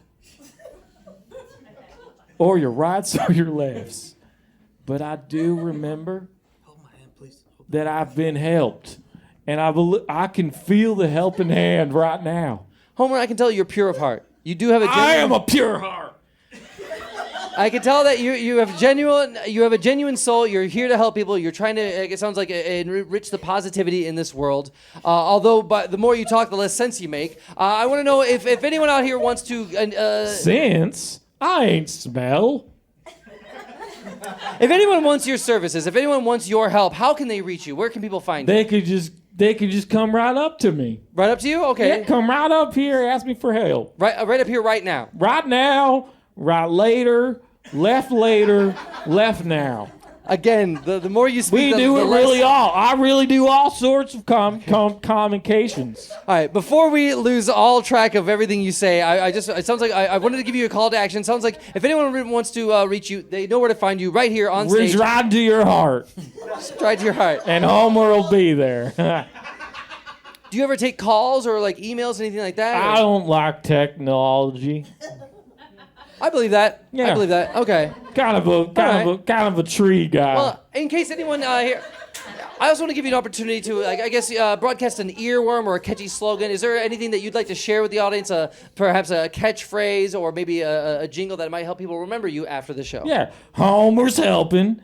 or your rights or your lefts. But I do remember Hold my hand, please. that I've been helped. And I can feel the helping hand right now. Homer, I can tell you're pure of heart. You do have a genuine... I am a pure heart. I can tell that you have a genuine soul. You're here to help people. You're trying to, it sounds like, enrich the positivity in this world. Although, but the more you talk, the less sense you make. I want to know if anyone out here wants to... Sense? I ain't smell. If anyone wants your services, if anyone wants your help, how can they reach you? Where can people find you? They could just come right up to me. Right up to you? Okay. Yeah, come right up here, ask me for help. Right up here, right now. Right now, right later, left now. Again, the more you speak, We do it really all. I really do all sorts of communications. All right, before we lose all track of everything you say, it sounds like I wanted to give you a call to action. It sounds like if anyone wants to reach you, they know where to find you right here on stage. Reach right to your heart. Right to your heart. And Homer will be there. Do you ever take calls or like emails, anything like that? I don't like technology. I believe that. Yeah. I believe that. Okay. Kind of a tree guy. Well, in case anyone here, I also want to give you an opportunity to, broadcast an earworm or a catchy slogan. Is there anything that you'd like to share with the audience? Perhaps a catchphrase or maybe a jingle that might help people remember you after the show. Yeah, Homer's helping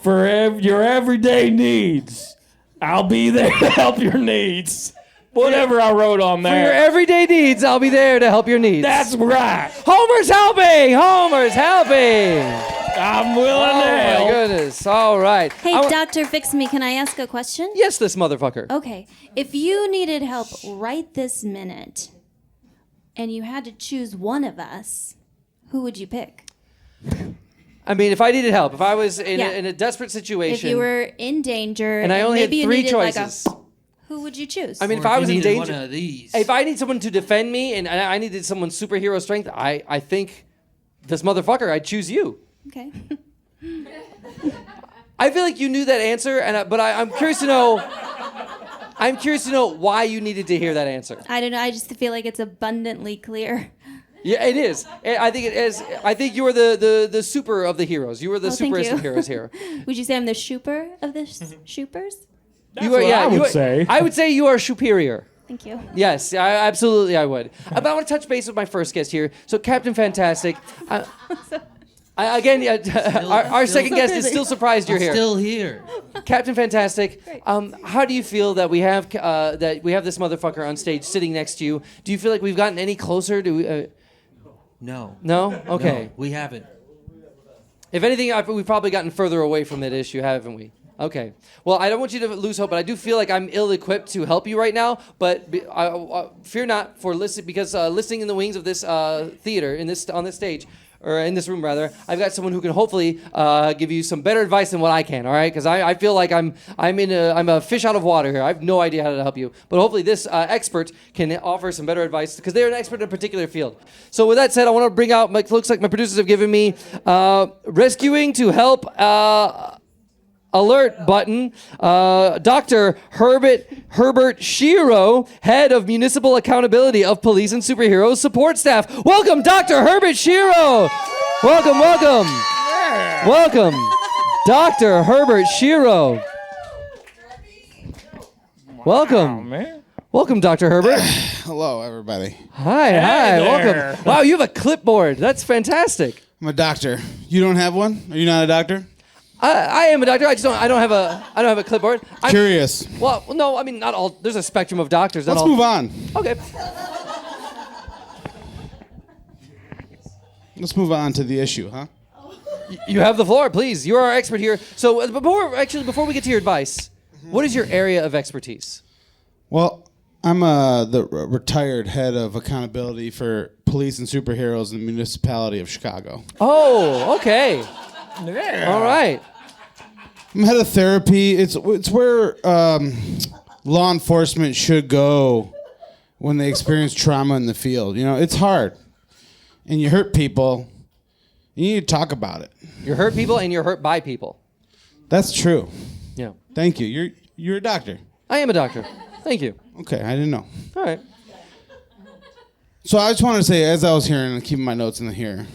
for your everyday needs. I'll be there to help your needs. Whatever I wrote on For your there. everyday needs, I'll be there to help your needs. That's right. Homer's helping! Homer's helping! I'm willing to Oh help. my goodness. All right. Hey, Dr. Fix-Me, can I ask a question? Yes, this motherfucker. Okay. If you needed help right this minute and you had to choose one of us, who would you pick? I mean, if I needed help, if I was in Yeah. a desperate situation. If you were in danger and I only had maybe you 3 needed, choices. Who would you choose? I mean, if Or I was you in needed danger, one of these. if I need someone to defend me and I needed someone's superhero strength, I think this motherfucker, I'd choose you. Okay. I feel like you knew that answer, but I'm curious to know. I'm curious to know why you needed to hear that answer. I don't know. I just feel like it's abundantly clear. Yeah, it is. I think it is. I think you are the super of the heroes. You are the Thank superest you. of heroes here. Would you say I'm the shooper of the shoopers? That's what I would say. I would say you are superior. Thank you. Yes, absolutely, I would. But I want to touch base with my first guest here. So, Captain Fantastic. Our second guest is still surprised you're here. Still here. Captain Fantastic. How do you feel that we have this motherfucker on stage sitting next to you? Do you feel like we've gotten any closer? No. No? Okay. No, we haven't. If anything, we've probably gotten further away from that issue, haven't we? Okay. Well, I don't want you to lose hope, but I do feel like I'm ill-equipped to help you right now. But fear not for listening, because listening in the wings of this theater, on this stage, or in this room rather, I've got someone who can hopefully give you some better advice than what I can. All right? Because I feel like I'm a fish out of water here. I have no idea how to help you. But hopefully this expert can offer some better advice, because they're an expert in a particular field. So with that said, I want to bring out. Looks like my producers have given me rescuing to help. Alert button. Dr. Herbert Shiro, head of municipal accountability of police and superheroes support staff. Welcome, Dr. Herbert Shiro. Welcome. Welcome, Dr. Herbert Shiro. Welcome. Man. Welcome, Dr. Herbert. Hello, everybody. Hi. there. Welcome. Wow, you have a clipboard. That's fantastic. I'm a doctor. You don't have one? Are you not a doctor? I am a doctor. I don't have a clipboard. Curious. Well, no, I mean, not all. There's a spectrum of doctors. Let's move on. Okay. Let's move on to the issue, huh? You have the floor, please. You're our expert here. So before we get to your advice, what is your area of expertise? Well, I'm the retired head of accountability for police and superheroes in the municipality of Chicago. Oh, okay. Yeah. All right. I'm head of therapy. It's where law enforcement should go when they experience trauma in the field. You know, it's hard, and you hurt people. You need to talk about it. You're hurt people and you're hurt by people. That's true. Yeah. Thank you. You're a doctor. I am a doctor. Thank you. Okay, I didn't know. All right. So I just wanted to say, as I was hearing and keeping my notes in here,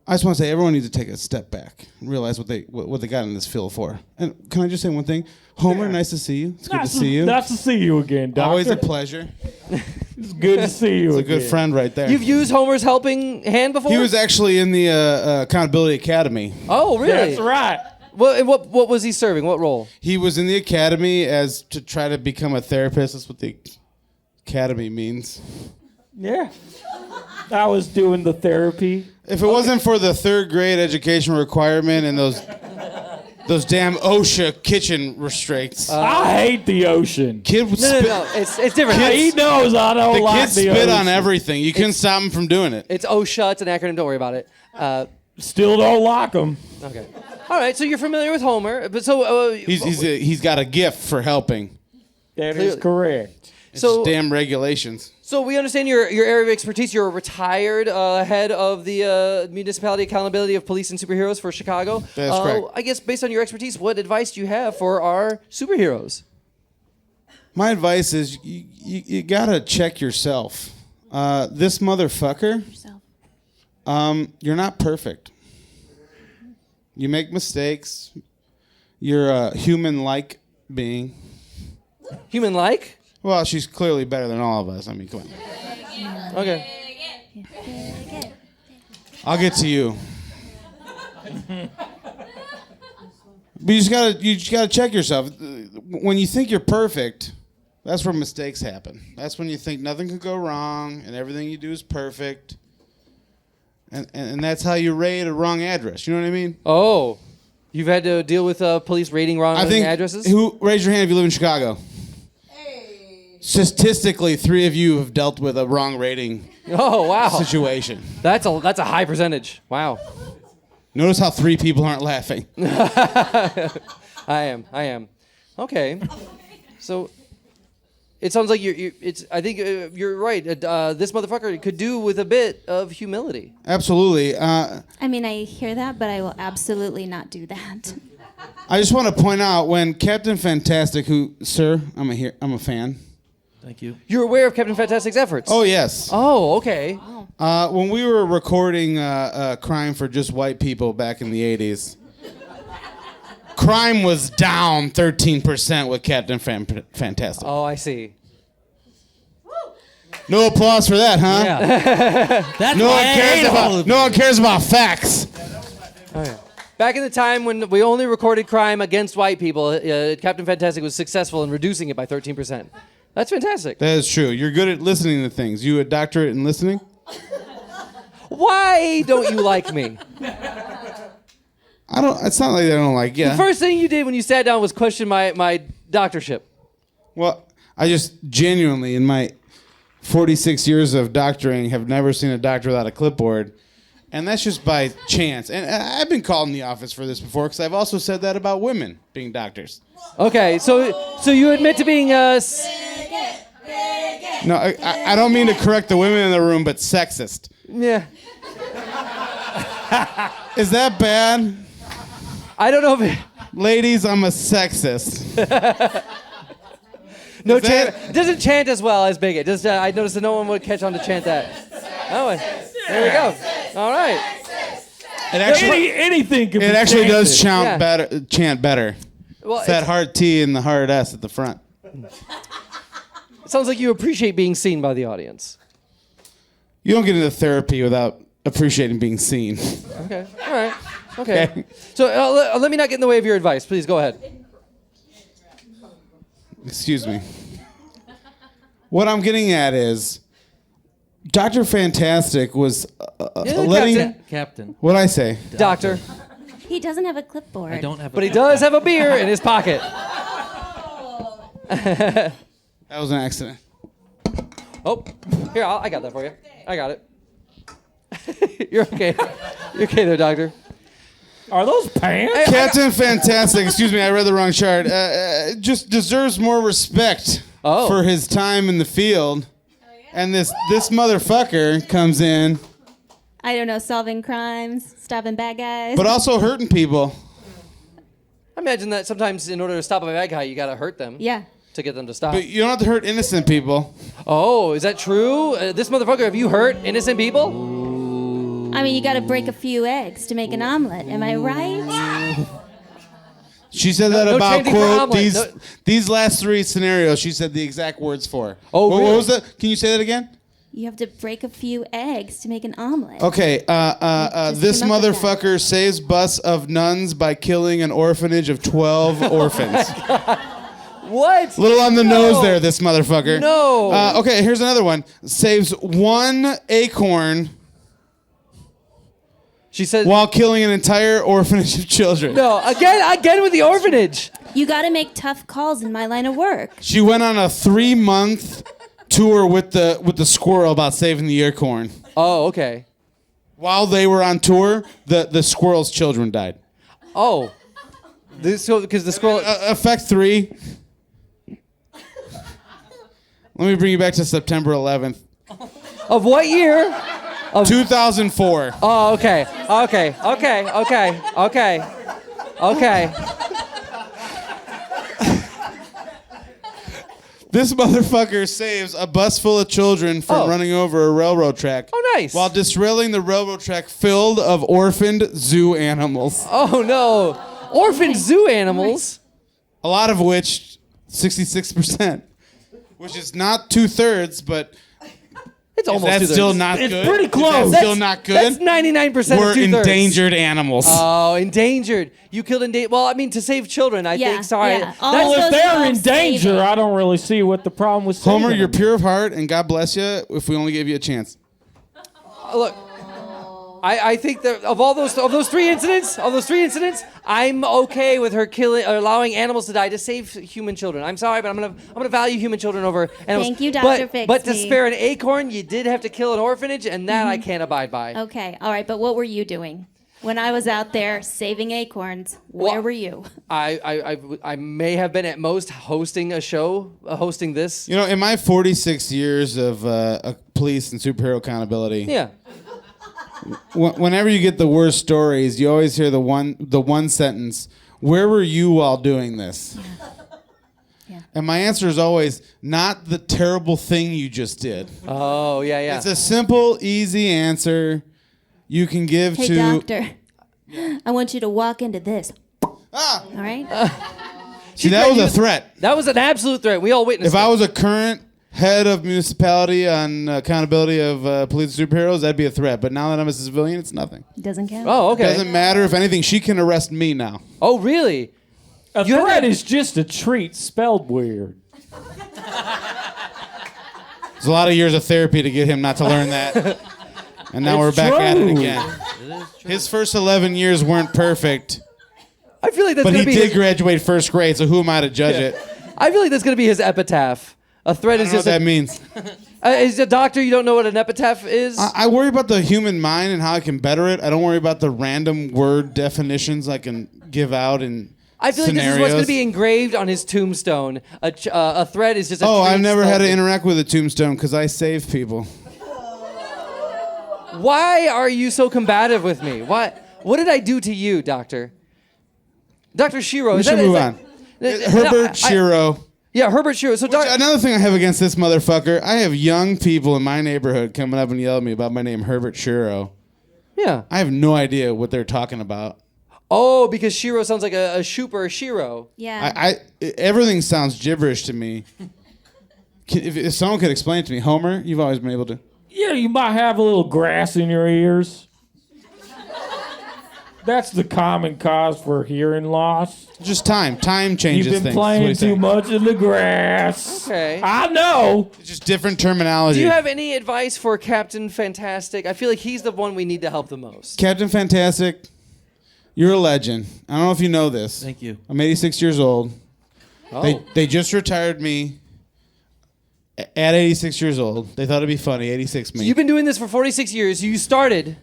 I just want to say everyone needs to take a step back and realize what they got in this field for. And can I just say one thing? Homer, nice to see you. It's good to see you. Nice to see you again, Doctor. Always a pleasure. It's good to see you He's a again. good friend right there. You've used Homer's helping hand before? He was actually in the Accountability Academy. Oh, really? That's right. What was he serving? What role? He was in the academy as to try to become a therapist. That's what the academy means. Yeah. I was doing the therapy. If it wasn't for the third grade education requirement and those damn OSHA kitchen restraints, I hate the ocean. kid would No. spit. It's different. He knows I don't The like kid the spit ocean. on everything. You couldn't stop him from doing it. It's OSHA. It's an acronym. Don't worry about it. Still don't like him. Okay. All right. So you're familiar with Homer, but so He's got a gift for helping. That is correct. It's So- just damn regulations. So we understand your area of expertise. You're a retired head of the Municipality Accountability of Police and Superheroes for Chicago. That's correct. I guess based on your expertise, what advice do you have for our superheroes? My advice is you gotta check yourself. This motherfucker, you're not perfect. You make mistakes. You're a human-like being. Human-like? Well, she's clearly better than all of us. I mean, come on. Okay. I'll get to you. But you just gotta check yourself. When you think you're perfect, that's where mistakes happen. That's when you think nothing could go wrong and everything you do is perfect. And that's how you raid a wrong address. You know what I mean? Oh, you've had to deal with police raiding wrong addresses? Raise your hand if you live in Chicago. Statistically, 3 of you have dealt with a wrong rating Oh, wow. situation. That's a high percentage. Wow. Notice how 3 people aren't laughing. I am. Okay. So it sounds like I think you're right. This motherfucker could do with a bit of humility. Absolutely. I mean, I hear that, but I will absolutely not do that. I just want to point out when Captain Fantastic, sir, I'm a fan. Thank you. You're aware of Captain Fantastic's efforts? Oh yes. Oh, okay. When we were recording Crime for Just White People back in the 80s, crime was down 13% with Captain Fantastic. Oh, I see. No applause for that, huh? Yeah. That's No why one I cares hate all about. of No you. one cares about facts. Back in the time when we only recorded crime against white people, Captain Fantastic was successful in reducing it by 13%. That's fantastic. That is true. You're good at listening to things. You a doctorate in listening? Why don't you like me? I don't. It's not like I don't like you. The first thing you did when you sat down was question my doctorship. Well, I just genuinely, in my 46 years of doctoring, have never seen a doctor without a clipboard. And that's just by chance. And I've been called in the office for this before because I've also said that about women being doctors. Okay, so you admit to being No, I don't mean to correct the women in the room, but sexist. yeah. Is that bad? I don't know if it, Ladies, I'm a sexist. no Is that- chant. It doesn't chant as well as Bigot. Just I noticed that no one would catch on to chant that. Oh, there we go. All right. It actually, Anything can be it actually does chanted. chant better. Well, It's that hard T and the hard S at the front. it sounds like you appreciate being seen by the audience. You don't get into therapy without appreciating being seen. Okay. All right. Okay. So let me not get in the way of your advice. Please go ahead. Excuse me. What I'm getting at is Dr. Fantastic was letting... Captain. What'd I say? Doctor. He doesn't have a clipboard. I don't have. But he does have a beer in his pocket. That was an accident. Oh, here, I got that for you. I got it. You're okay. You're okay there, doctor. Are those pants? Captain Fantastic, excuse me, I read the wrong chart. Just deserves more respect for his time in the field. And this motherfucker comes in. I don't know, solving crimes, stopping bad guys. But also hurting people. I imagine that sometimes in order to stop a bad guy, you gotta hurt them. Yeah. To get them to stop. But you don't have to hurt innocent people. Oh, is that true? This motherfucker, have you hurt innocent people? I mean, you gotta break a few eggs to make an omelet. Am I right? She said that no about, changing for quote, omelet. these last three scenarios, she said the exact words for. Oh, really? What was that? Can you say that again? You have to break a few eggs to make an omelet. Okay, this came up with that. motherfucker saves bus of nuns by killing an orphanage of 12 orphans. What? Little on the nose there, this motherfucker. No. Okay, here's another one. Saves one acorn She said. while killing an entire orphanage of children. No, again with the orphanage. You gotta make tough calls in my line of work. She went on a 3-month tour with the squirrel about saving the acorn. Oh, okay. While they were on tour, the squirrel's children died. Oh. Because the squirrel. Effect 3. Let me bring you back to September 11th. Of what year? 2004. Oh, okay. This motherfucker saves a bus full of children from running over a railroad track. Oh, nice. While disrailing the railroad track filled of orphaned zoo animals. Oh, no. Orphan zoo animals. A lot of which, 66%. Which is not 2/3, but It's almost that's two-thirds. still not good. It's pretty Is close. that still not good? That's 99% We're of two-thirds. endangered animals. Oh, endangered. You killed endangered. Well, I mean, to save children, I think. Sorry. Yeah. All Well, those if they're in involve danger, saving. I don't really see what the problem with saving Homer, you're them. pure of heart, and God bless you if we only gave you a chance. Look, I think that of those three incidents, I'm okay with her killing or allowing animals to die to save human children. I'm sorry, but I'm gonna value human children over animals. Thank you, Dr. But to Fixie. spare an acorn, you did have to kill an orphanage, and that I can't abide by. Okay, all right, but what were you doing? When I was out there saving acorns, where Well, were you? I may have been at most hosting a show, hosting this. You know, in my 46 years of police and superhero accountability, Yeah. whenever you get the worst stories, you always hear the one sentence, "Where were you while doing this?" Yeah. And my answer is always, "Not the terrible thing you just did." Oh, yeah. It's a simple, easy answer you can give Hey, to... doctor, I want you to walk into this. Ah! All right? See, that was a threat. That was an absolute threat. We all witnessed If I it. was a current head of municipality on accountability of police and superheroes, that'd be a threat. But now that I'm a civilian, it's nothing. Doesn't count. Oh, okay. Doesn't matter. If anything, she can arrest me now. Oh, really? A You have threat that- is just a treat spelled weird. There's a lot of years of therapy to get him not to learn that. And now we're It's back at it true. again. His first 11 years weren't perfect, I feel like that's but gonna he be. did His, graduate first grade, so who am I to judge it? I feel like that's gonna be his epitaph. A threat I is don't know what just. that means. Is a doctor? You don't know what an epitaph is? I worry about the human mind and how I can better it. I don't worry about the random word definitions I can give out in I feel like this is what's scenarios. going to be engraved on his tombstone. A threat is just a Oh, treat I've never had to spelled- interact with a tombstone because I save people. Why are you so combative with me? What did I do to you, Doctor? Dr. Shiro. We is should that- is move that- on. Herbert Shiro. Yeah, Herbert Shiro. So, Another thing I have against this motherfucker, I have young people in my neighborhood coming up and yelling at me about my name, Herbert Shiro. yeah. I have no idea what they're talking about. Oh, because Shiro sounds like a Shooper Shiro. Yeah. Everything sounds gibberish to me. If someone could explain it to me, Homer, you've always been able to. Yeah, you might have a little grass in your ears. That's the common cause for hearing loss. Just time. Time changes You've been things. playing That's what too he's saying. much in the grass. Okay. I know. It's just different terminology. Do you have any advice for Captain Fantastic? I feel like he's the one we need to help the most. Captain Fantastic, you're a legend. I don't know if you know this. Thank you. I'm 86 years old. Oh. They just retired me At 86 years old, they thought it'd be funny. 86 me. You've been doing this for 46 years. You started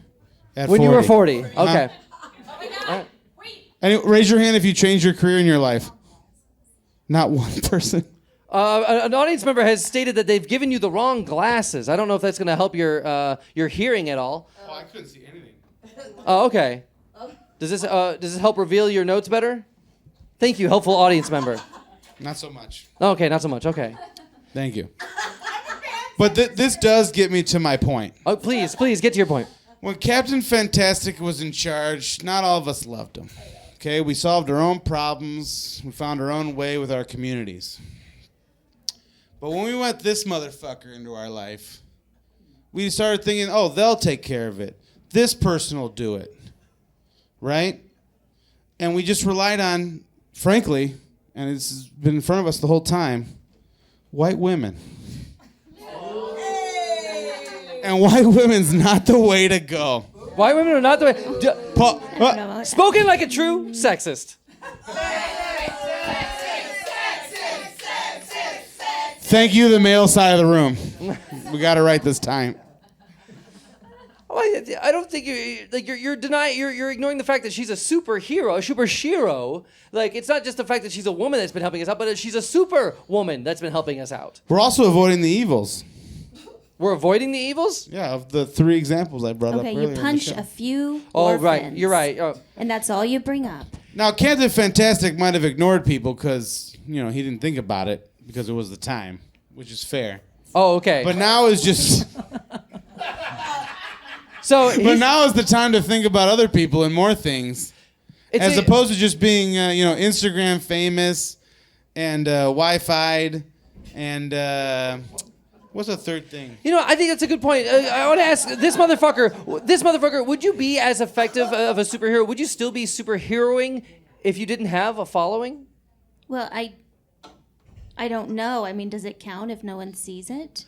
At when you were 40. 40. Okay. And raise your hand if you changed your career in your life. Not one person. An audience member has stated that they've given you the wrong glasses. I don't know if that's going to help your hearing at all. Oh, I couldn't see anything. Oh, okay. Does this help reveal your notes better? Thank you, helpful audience member. Not so much. Okay, not so much. Okay. Thank you. But this does get me to my point. Oh, please, get to your point. When Captain Fantastic was in charge, not all of us loved him. Okay, we solved our own problems. We found our own way with our communities. But when we went this motherfucker into our life, we started thinking, oh, they'll take care of it. This person will do it. Right? And we just relied on, frankly, and it's been in front of us the whole time, white women. And white women's not the way to go. White women are not the way. Spoken like a true sexist. Thank you, the male side of the room. We got it right this time. I don't think you're denying. You're ignoring the fact that she's a superhero, a super shiro. Like, it's not just the fact that she's a woman that's been helping us out, but she's a super woman that's been helping us out. We're also avoiding the evils. We're avoiding the evils? Yeah, of the 3 examples I brought up earlier. Okay, you punch a few Oh, orphans, right. You're right. and that's all you bring up. Now, Captain Fantastic might have ignored people because, he didn't think about it because it was the time, which is fair. Oh, okay. But now is just... But now is the time to think about other people and more things, as opposed to just being, Instagram famous and Wi-Fi'd and what's the third thing? I think that's a good point. I want to ask this motherfucker, would you be as effective of a superhero? Would you still be superheroing if you didn't have a following? Well, I don't know. I mean, does it count if no one sees it?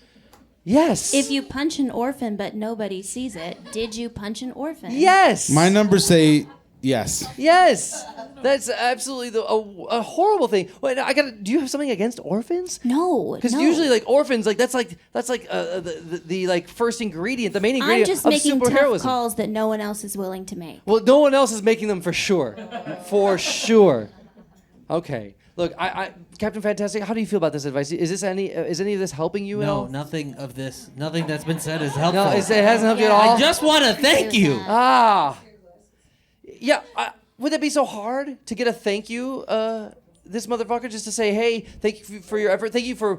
Yes. If you punch an orphan but nobody sees it, did you punch an orphan? Yes. My numbers say yes. Yes. That's absolutely a horrible thing. Wait, do you have something against orphans? No. Because usually, like, orphans, like that's the like first ingredient, the main ingredient I'm just of making superheroism. tough calls that no one else is willing to make. Well, no one else is making them for sure. For sure. Okay. Look, Captain Fantastic, how do you feel about this advice? Is any of this helping you at all? No, nothing that's been said is helpful. No, it hasn't helped you at all? I just want to thank you. Yeah, would that be so hard to get a thank you, this motherfucker, just to say, hey, thank you for your effort. Thank you for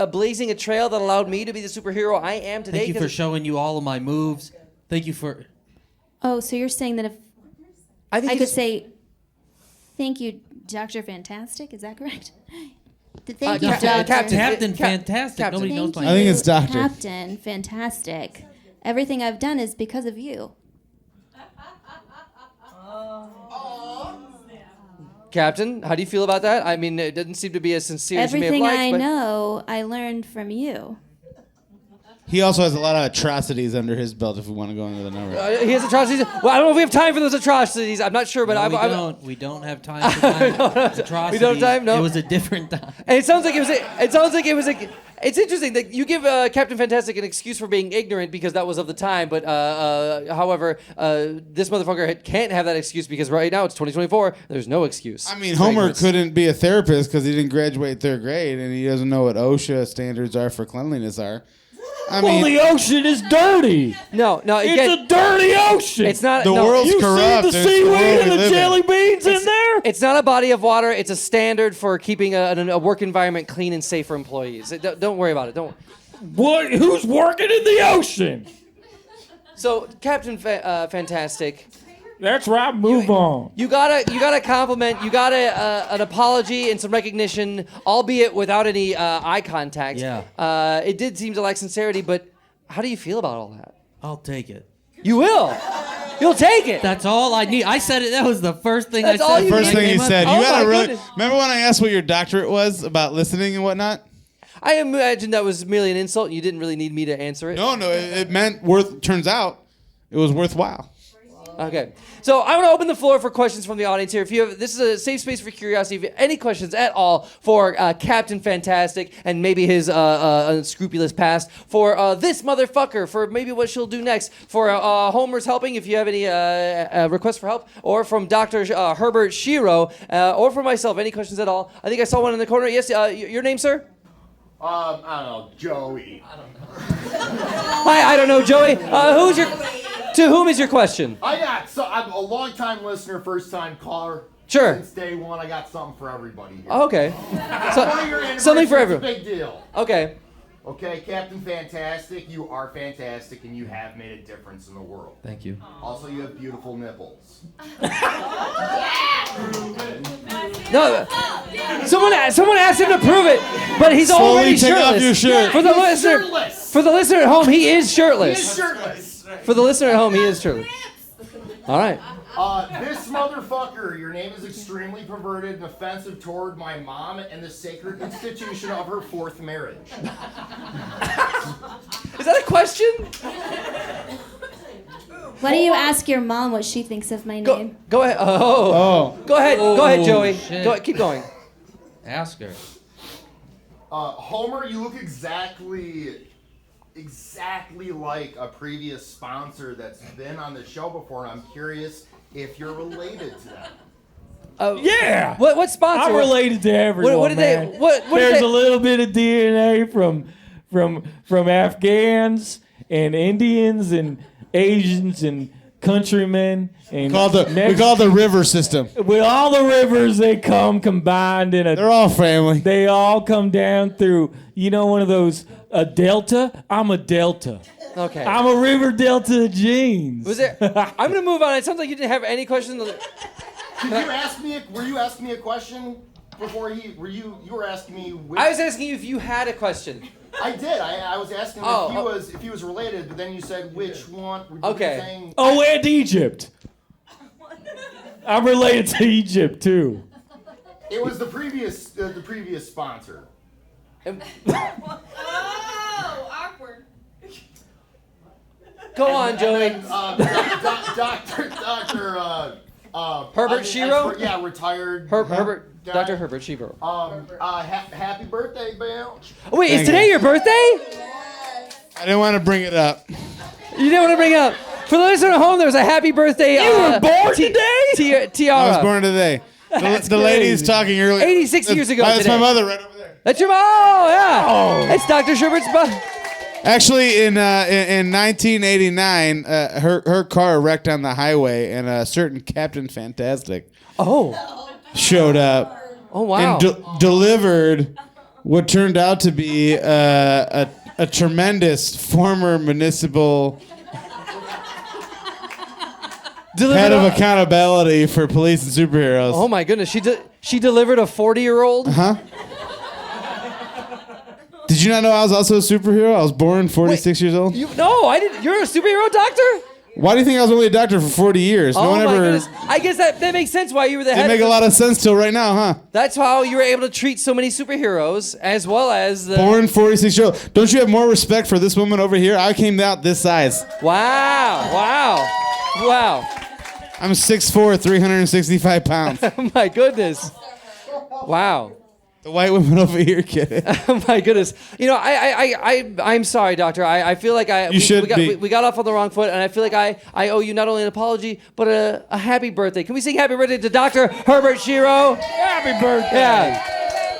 blazing a trail that allowed me to be the superhero I am today. Thank you for showing you all of my moves. Thank you for... Oh, so you're saying that if I could say, thank you, Dr. Fantastic, is that correct? Thank you, Doctor. Captain Fantastic. Nobody knows my name. I think it's Doctor. Captain Fantastic. Everything I've done is because of you. Captain, how do you feel about that? I mean, it doesn't seem to be as sincere as you may have Everything liked. I But know, I learned from you. He also has a lot of atrocities under his belt if we want to go into the number. he has atrocities. Well, I don't know if we have time for those atrocities. I'm not sure, but No, we don't have time for atrocities. We don't have time. No, it was a different time. And it sounds like it was. It's interesting that you give Captain Fantastic an excuse for being ignorant because that was of the time. But however, this motherfucker can't have that excuse because right now it's 2024. There's no excuse. I mean, Homer couldn't be a therapist because he didn't graduate 3rd grade and he doesn't know what OSHA standards are for cleanliness are. Well, the ocean is dirty. No. It's a dirty ocean. It's not. The world's You corrupt. see the It's seaweed world and we the live jelly in. beans in there? It's not a body of water. It's a standard for keeping a work environment clean and safe for employees. Don't worry about it. Don't. What? Who's working in the ocean? So, Captain Fantastic. That's right. Move on. You got a compliment. You got an apology and some recognition, albeit without any eye contact. Yeah. It did seem to lack sincerity, but how do you feel about all that? I'll take it. You will. You'll take it. That's all I need. I said it. That was the first thing That's I all said. you First thing he said. Oh You gotta my really goodness. remember when I asked what your doctorate was about listening and whatnot? I imagine that was merely an insult, and you didn't really need me to answer it. No, it meant turns out it was worthwhile. Okay, so I want to open the floor for questions from the audience here. If you have, this is a safe space for curiosity. If you have any questions at all for Captain Fantastic and maybe his unscrupulous past, for this motherfucker, for maybe what she'll do next, for Homer's helping, if you have any requests for help, or from Dr. Herbert Shiro, or for myself, any questions at all. I think I saw one in the corner. Yes, your name, sir? I don't know, Joey. Hi, I don't know, Joey. To whom is your question? I'm a long-time listener, first-time caller. Sure. Since day one, I got something for everybody here. Okay. One of your Something for anniversaries, everyone. Big deal. Okay. Okay, Captain Fantastic, you are fantastic, and you have made a difference in the world. Thank you. Also, you have beautiful nipples. No, someone asked him to prove it, but he's Slowly already take shirtless. off your shirt. For the listener, Shirtless. for the listener at home, he is shirtless. He is shirtless. For the listener at home, he is shirtless. All right. This motherfucker, your name is extremely perverted and offensive toward my mom and the sacred institution of her fourth marriage. Is that a question? Why don't you ask your mom what she thinks of my name? Go ahead. Oh. Go ahead, Joey. Shit. Keep going. Ask her. Homer, you look exactly like a previous sponsor that's been on the show before, and I'm curious if you're related to them. Yeah. What sponsor? I'm related to everyone, What did man. they? What There's did they, a little bit of DNA from Afghans and Indians and Asians and countrymen and We call the river system. with all the rivers they come combined in They're all family. they all come down through one of those a delta. I'm a delta. Okay. I'm a river delta genes. Was there? I'm gonna move on. It sounds like you didn't have any questions. Were you asking me a question before you were asking me which, I was asking you if you had a question. I did. I was asking him Oh, if he was related, but then you said which one. Were you Okay. saying- Oh, and Egypt. I'm related to Egypt too. It was the previous sponsor. Oh, awkward. Go on, Joey. Doctor Herbert Shiro? Retired. Herbert. guy. Dr. Herbert Shiro. Happy birthday, Bill. Oh, wait, is Thank today you. your birthday? I didn't want to bring it up. You didn't want to bring it up. For the listener at home, there was a happy birthday. You were born today? Tiara. I was born today. The lady's talking earlier. 86 years ago That's my today. mother right over there. That's your mom. Oh, yeah. It's Dr. Sherbert's mom. Actually, in 1989, her car wrecked on the highway, and a certain Captain Fantastic showed up Oh, wow. and delivered what turned out to be a tremendous former municipal head of accountability for police and superheroes. Oh, my goodness. She delivered a 40-year-old? Huh? Did you not know I was also a superhero? I was born 46 years old. No, I didn't. You're a superhero doctor? Why do you think I was only a doctor for 40 years? No Oh, one my ever. goodness. I guess that makes sense why you were the head. Didn't make a lot of sense till right now, huh? That's how you were able to treat so many superheroes, as well as the... Born 46 years old. Don't you have more respect for this woman over here? I came out this size. Wow. I'm 6'4", 365 pounds. Oh, my goodness. Wow. The white woman over here, kid. Oh my goodness! You know, I'm sorry, doctor. I feel like we got off on the wrong foot, and I feel like I owe you not only an apology but a happy birthday. Can we sing happy birthday to Dr. Herbert Shiro? Happy birthday. Yeah.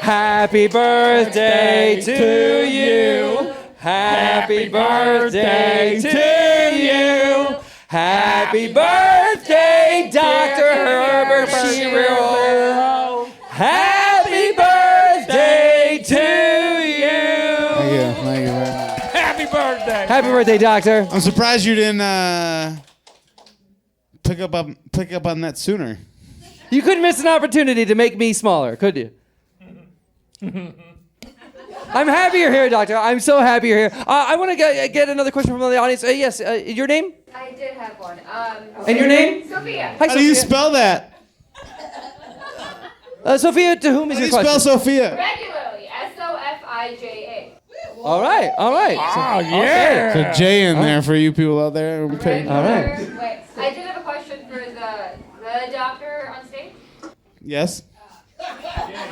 Happy birthday to you. Happy birthday to you. Happy birthday, Dr. Herbert Shiro. Happy birthday to you. Thank you very much. Happy birthday. Happy birthday, doctor. I'm surprised you didn't pick up on that sooner. You couldn't miss an opportunity to make me smaller, could you? I'm happy you're here, doctor. I'm so happy you're here. I want to get another question from the audience. Yes, your name? I did have one. And your name? Sophia. Hi, How do you Sophia. spell that? Sophia, to whom is How do your you spell question? Sophia? Regularly. Sofija. All right. Oh, yeah. So J in there for you people out there. All right. Wait, I did have a question Yes.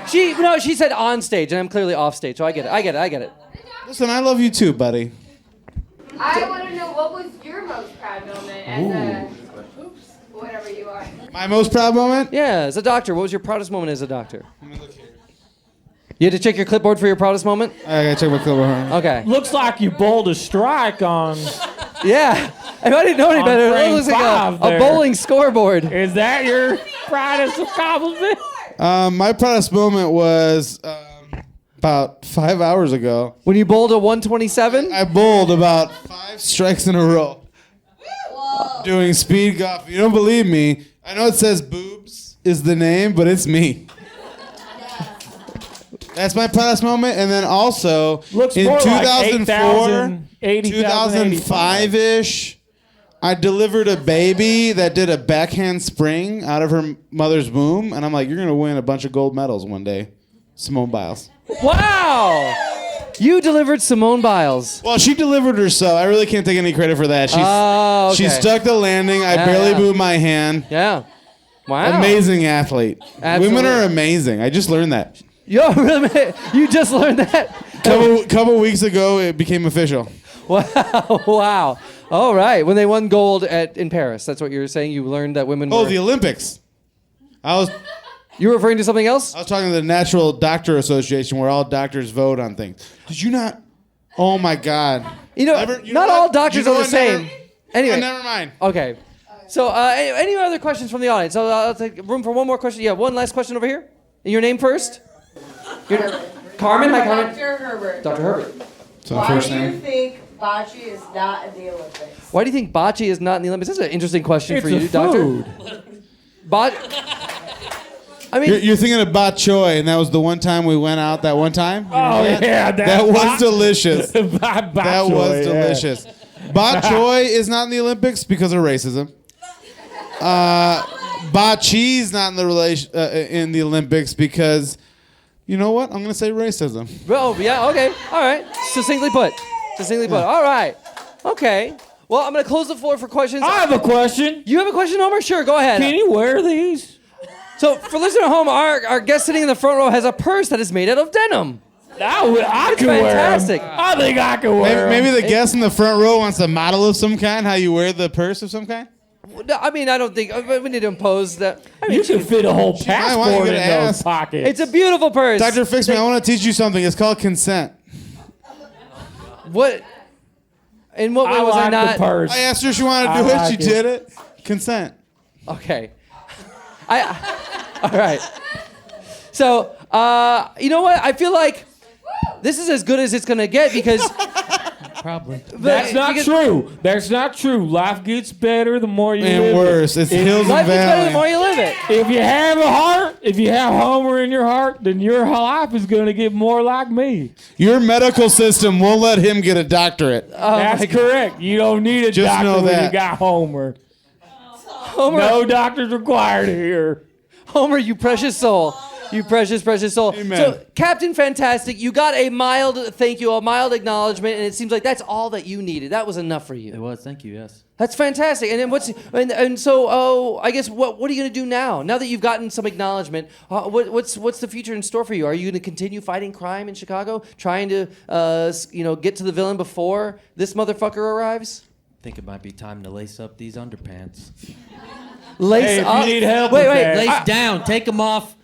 She said on stage, and I'm clearly off stage, so I get it. Listen, I love you too, buddy. I want to know what was your most proud moment as a whatever you are. My most proud moment? Yeah, as a doctor, what was your proudest moment as a doctor? You had to check your clipboard for your proudest moment? I gotta check my clipboard. Okay. Looks like you bowled a strike on. Yeah. If I didn't know any better, it looks like a bowling scoreboard. Is that your proudest accomplishment? My proudest moment was about 5 hours ago. When you bowled a 127? I bowled about 5 strikes in a row. Doing speed golf. If you don't believe me, I know it says boobs is the name, but it's me. That's my proudest moment. And then also, Looks in more 2004, like 2005-ish, I delivered a baby that did a backhand spring out of her mother's womb. And I'm like, you're going to win a bunch of gold medals one day. Simone Biles. Wow! You delivered Simone Biles. Well, she delivered herself. I really can't take any credit for that. Okay. She stuck the landing. I barely moved my hand. Yeah. Wow. Amazing athlete. Absolutely. Women are amazing. I just learned that. Yo, really? You just learned that? Couple weeks ago, it became official. Wow. Wow. All right. When they won gold in Paris, that's what you're saying? You learned that women were... Oh, the Olympics. You were referring to something else? I was talking to the Natural Doctor Association where all doctors vote on things. Did you not? Oh, my God. Not all doctors are the same. Anyway. Never mind. Okay. So, any other questions from the audience? So, I'll take room for one more question. Yeah, one last question over here. Your name first? Carmen? Hi, Carmen. Dr. Herbert. Dr. Herbert. So Why first do you name. think bocce is not in the Olympics? Why do you think bocce is not in the Olympics? That's an interesting question for It's you, a Doctor. food. I mean, You're thinking of bok choy, and that was the one time we went out. That one time. Oh yeah, That was delicious. That That was delicious. Bok choy is not in the Olympics because of racism. Bocce is not in the Olympics because, you know what? I'm gonna say racism. oh, yeah, okay. All right. Succinctly put. All right. Okay. Well, I'm going to close the floor for questions. I have a question. You have a question, Homer? Sure, go ahead. Can you wear these? So, for listeners at home, our guest sitting in the front row has a purse that is made out of denim. I can fantastic. wear 'em. I think I can wear 'em. Maybe the guest in the front row wants a model of some kind. How you wear the purse of some kind? No, I mean, I don't think we need to impose that. I mean, You can fit a whole why passport you in gonna those ask? pockets. it's a beautiful purse. Dr. Fixman, I want to teach you something. It's called consent. What? In what way I was like I not? the purse. I asked her if she wanted to do I it. like She it. did it. Consent. Okay. All right. So, you know what? I feel like this is as good as it's gonna get because Probably. That's not true. That's not true. Life gets better the more you live And it. worse. It's hills life and is better the more valleys. you live it. If you have a heart, if you have Homer in your heart, then your life is going to get more like me. Your medical system won't let him get a doctorate. That's correct. You don't need a Just doctor know when that. you got Homer. Homer, No doctors required here. Homer, you precious soul. You precious, precious soul. Amen. So, Captain Fantastic, you got a mild thank you, a mild acknowledgement, and it seems like that's all that you needed. That was enough for you. It was, thank you, yes. That's fantastic. And then I guess what are you gonna do now? Now that you've gotten some acknowledgement, what's the future in store for you? Are you gonna continue fighting crime in Chicago, trying to get to the villain before this motherfucker arrives? I think it might be time to lace up these underpants. Lace Hey, if up. you need help Wait, with wait. that- Lace down, take them off,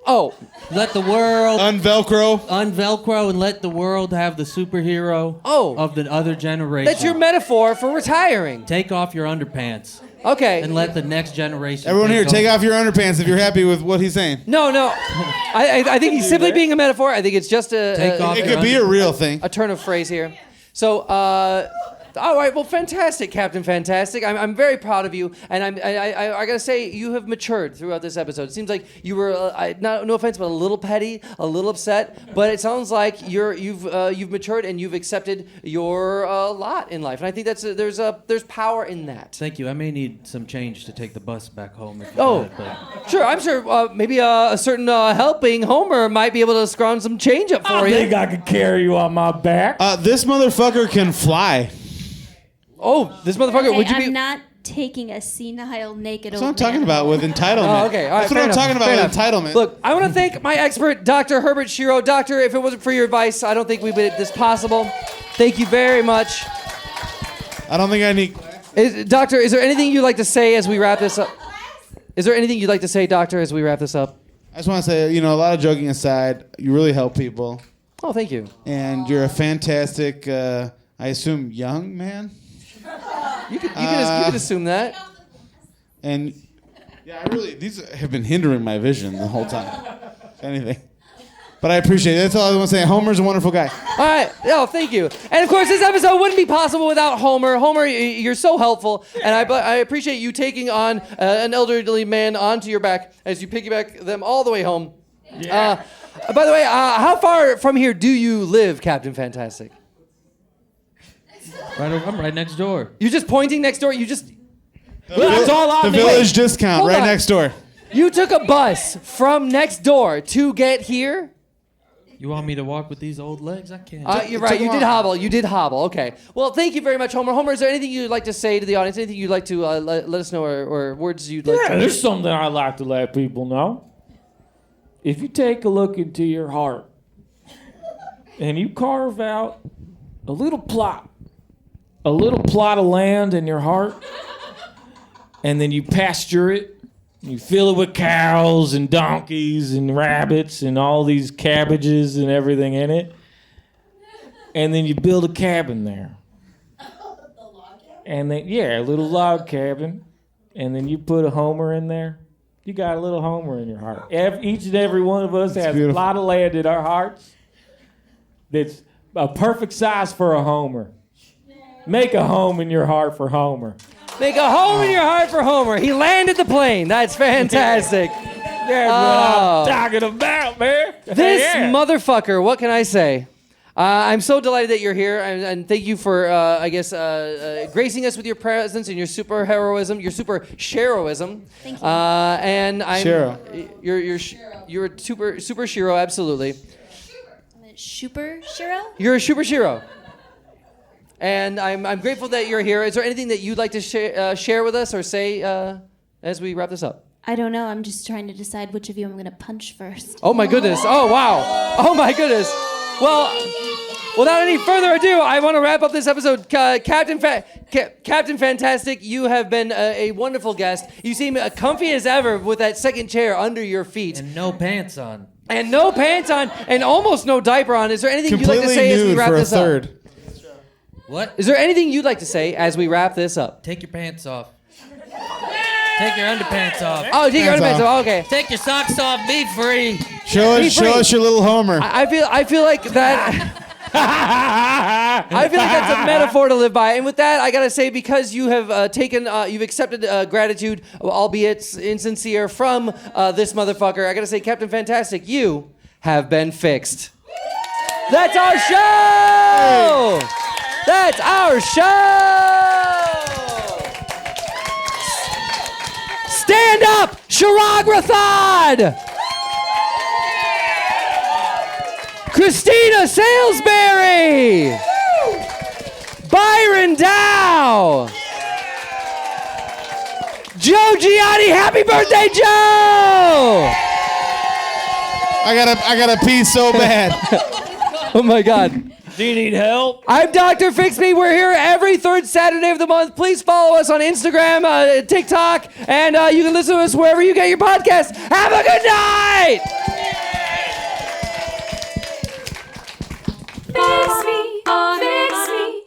Oh, let the world Unvelcro. unvelcro and let the world have the superhero Oh. of the other generation. that's your metaphor for retiring. Take off your underpants Okay. and let the next generation. Everyone here, take over. off your underpants if you're happy with what he's saying. No. I think he's simply being a metaphor. I think it's just Take off It your could be a real thing. a turn of phrase here. So, all right, well, fantastic, Captain Fantastic. I'm very proud of you, and I gotta say you have matured throughout this episode. It seems like you were no offense, but a little petty, a little upset. But it sounds like you've matured and you've accepted your lot in life, and I think there's power in that. Thank you. I may need some change to take the bus back home. If you Oh. could, but Sure, I'm sure maybe a certain helping Homer might be able to scrounge some change up for I you. think I could carry you on my back. This motherfucker can fly. Oh, this motherfucker! Okay, Would you be? I'm not taking a senile naked That's old what I'm talking man about home. with entitlement. Oh, okay. All right, That's what fair I'm enough, talking about fair with enough. entitlement. Look, I want to thank my expert, Dr. Herbert Shiro. Doctor, if it wasn't for your advice, I don't think we would have this possible. Thank you very much. I don't think I need. Doctor, is there anything you'd like to say as we wrap this up? Is there anything you'd like to say, Doctor, as we wrap this up? I just want to say, a lot of joking aside, you really help people. Oh, thank you. And you're a fantastic, I assume, young man. You could assume that. And yeah, these have been hindering my vision the whole time. If anything. But I appreciate it. That's all I want to say. Homer's a wonderful guy. All right. Oh, thank you. And of course, this episode wouldn't be possible without Homer. Homer, you're so helpful, and I appreciate you taking on an elderly man onto your back as you piggyback them all the way home. Yeah. By the way, how far from here do you live, Captain Fantastic? I'm right next door. You're just pointing next door. That's all I The village discount Hold right on. next door. You took a bus from next door to get here? You want me to walk with these old legs? I can't. You're right. You did hobble. You did hobble. Okay. Well, thank you very much, Homer. Homer, is there anything you'd like to say to the audience? Anything you'd like to let us know, or words you'd like to? Yeah, there's something I like to let people know. If you take a look into your heart and you carve out a little plot of land in your heart, and then you pasture it, you fill it with cows and donkeys and rabbits and all these cabbages and everything in it, and then you build a cabin there. And then, a little log cabin, and then you put a Homer in there. You got a little Homer in your heart. Each and every one of us has beautiful. a lot of land in our hearts that's a perfect size for a Homer. Make a home in your heart for Homer. Make a home in your heart for Homer. He landed the plane. That's fantastic. That's what I'm talking about, man. This Yeah. motherfucker, what can I say? I'm so delighted that you're here, and thank you for, gracing us with your presence and your super heroism, your super sheroism. Thank you. And I'm Shero. you're a super shero, absolutely. I'm a super Shiro? You're a super shero. And I'm grateful that you're here. Is there anything that you'd like to share with us or say as we wrap this up? I don't know. I'm just trying to decide which of you I'm going to punch first. Oh my goodness. Oh wow. Oh my goodness. Well, without any further ado, I want to wrap up this episode. Captain Fantastic, you have been a wonderful guest. You seem comfy as ever with that second chair under your feet. And no pants on. And no pants on, and almost no diaper on. Is there anything you'd like to Completely say as we nude wrap for a this up? third. What? Is there anything you'd like to say as we wrap this up? Take your pants off. Take your underpants off. Oh, take your Pants underpants off. off. Okay. Take your socks off. Be free. Show Be free. us your little Homer. I feel like that. I feel like that's a metaphor to live by. And with that, I gotta say, because you have you've accepted gratitude, albeit insincere, from this motherfucker, I gotta say, Captain Fantastic, you have been fixed. That's our show. That's our show. Stand up, Chirag Rathod. Christina Salesberry! Byron Dow! Joe Gianni, happy birthday, Joe! I gotta pee so bad. Oh my God. Do you need help? I'm Dr. Fix Me. We're here every third Saturday of the month. Please follow us on Instagram, TikTok, and you can listen to us wherever you get your podcasts. Have a good night! Fix me,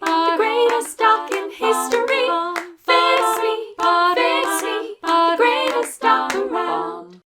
the greatest doc in history. Fix me, the greatest doc around.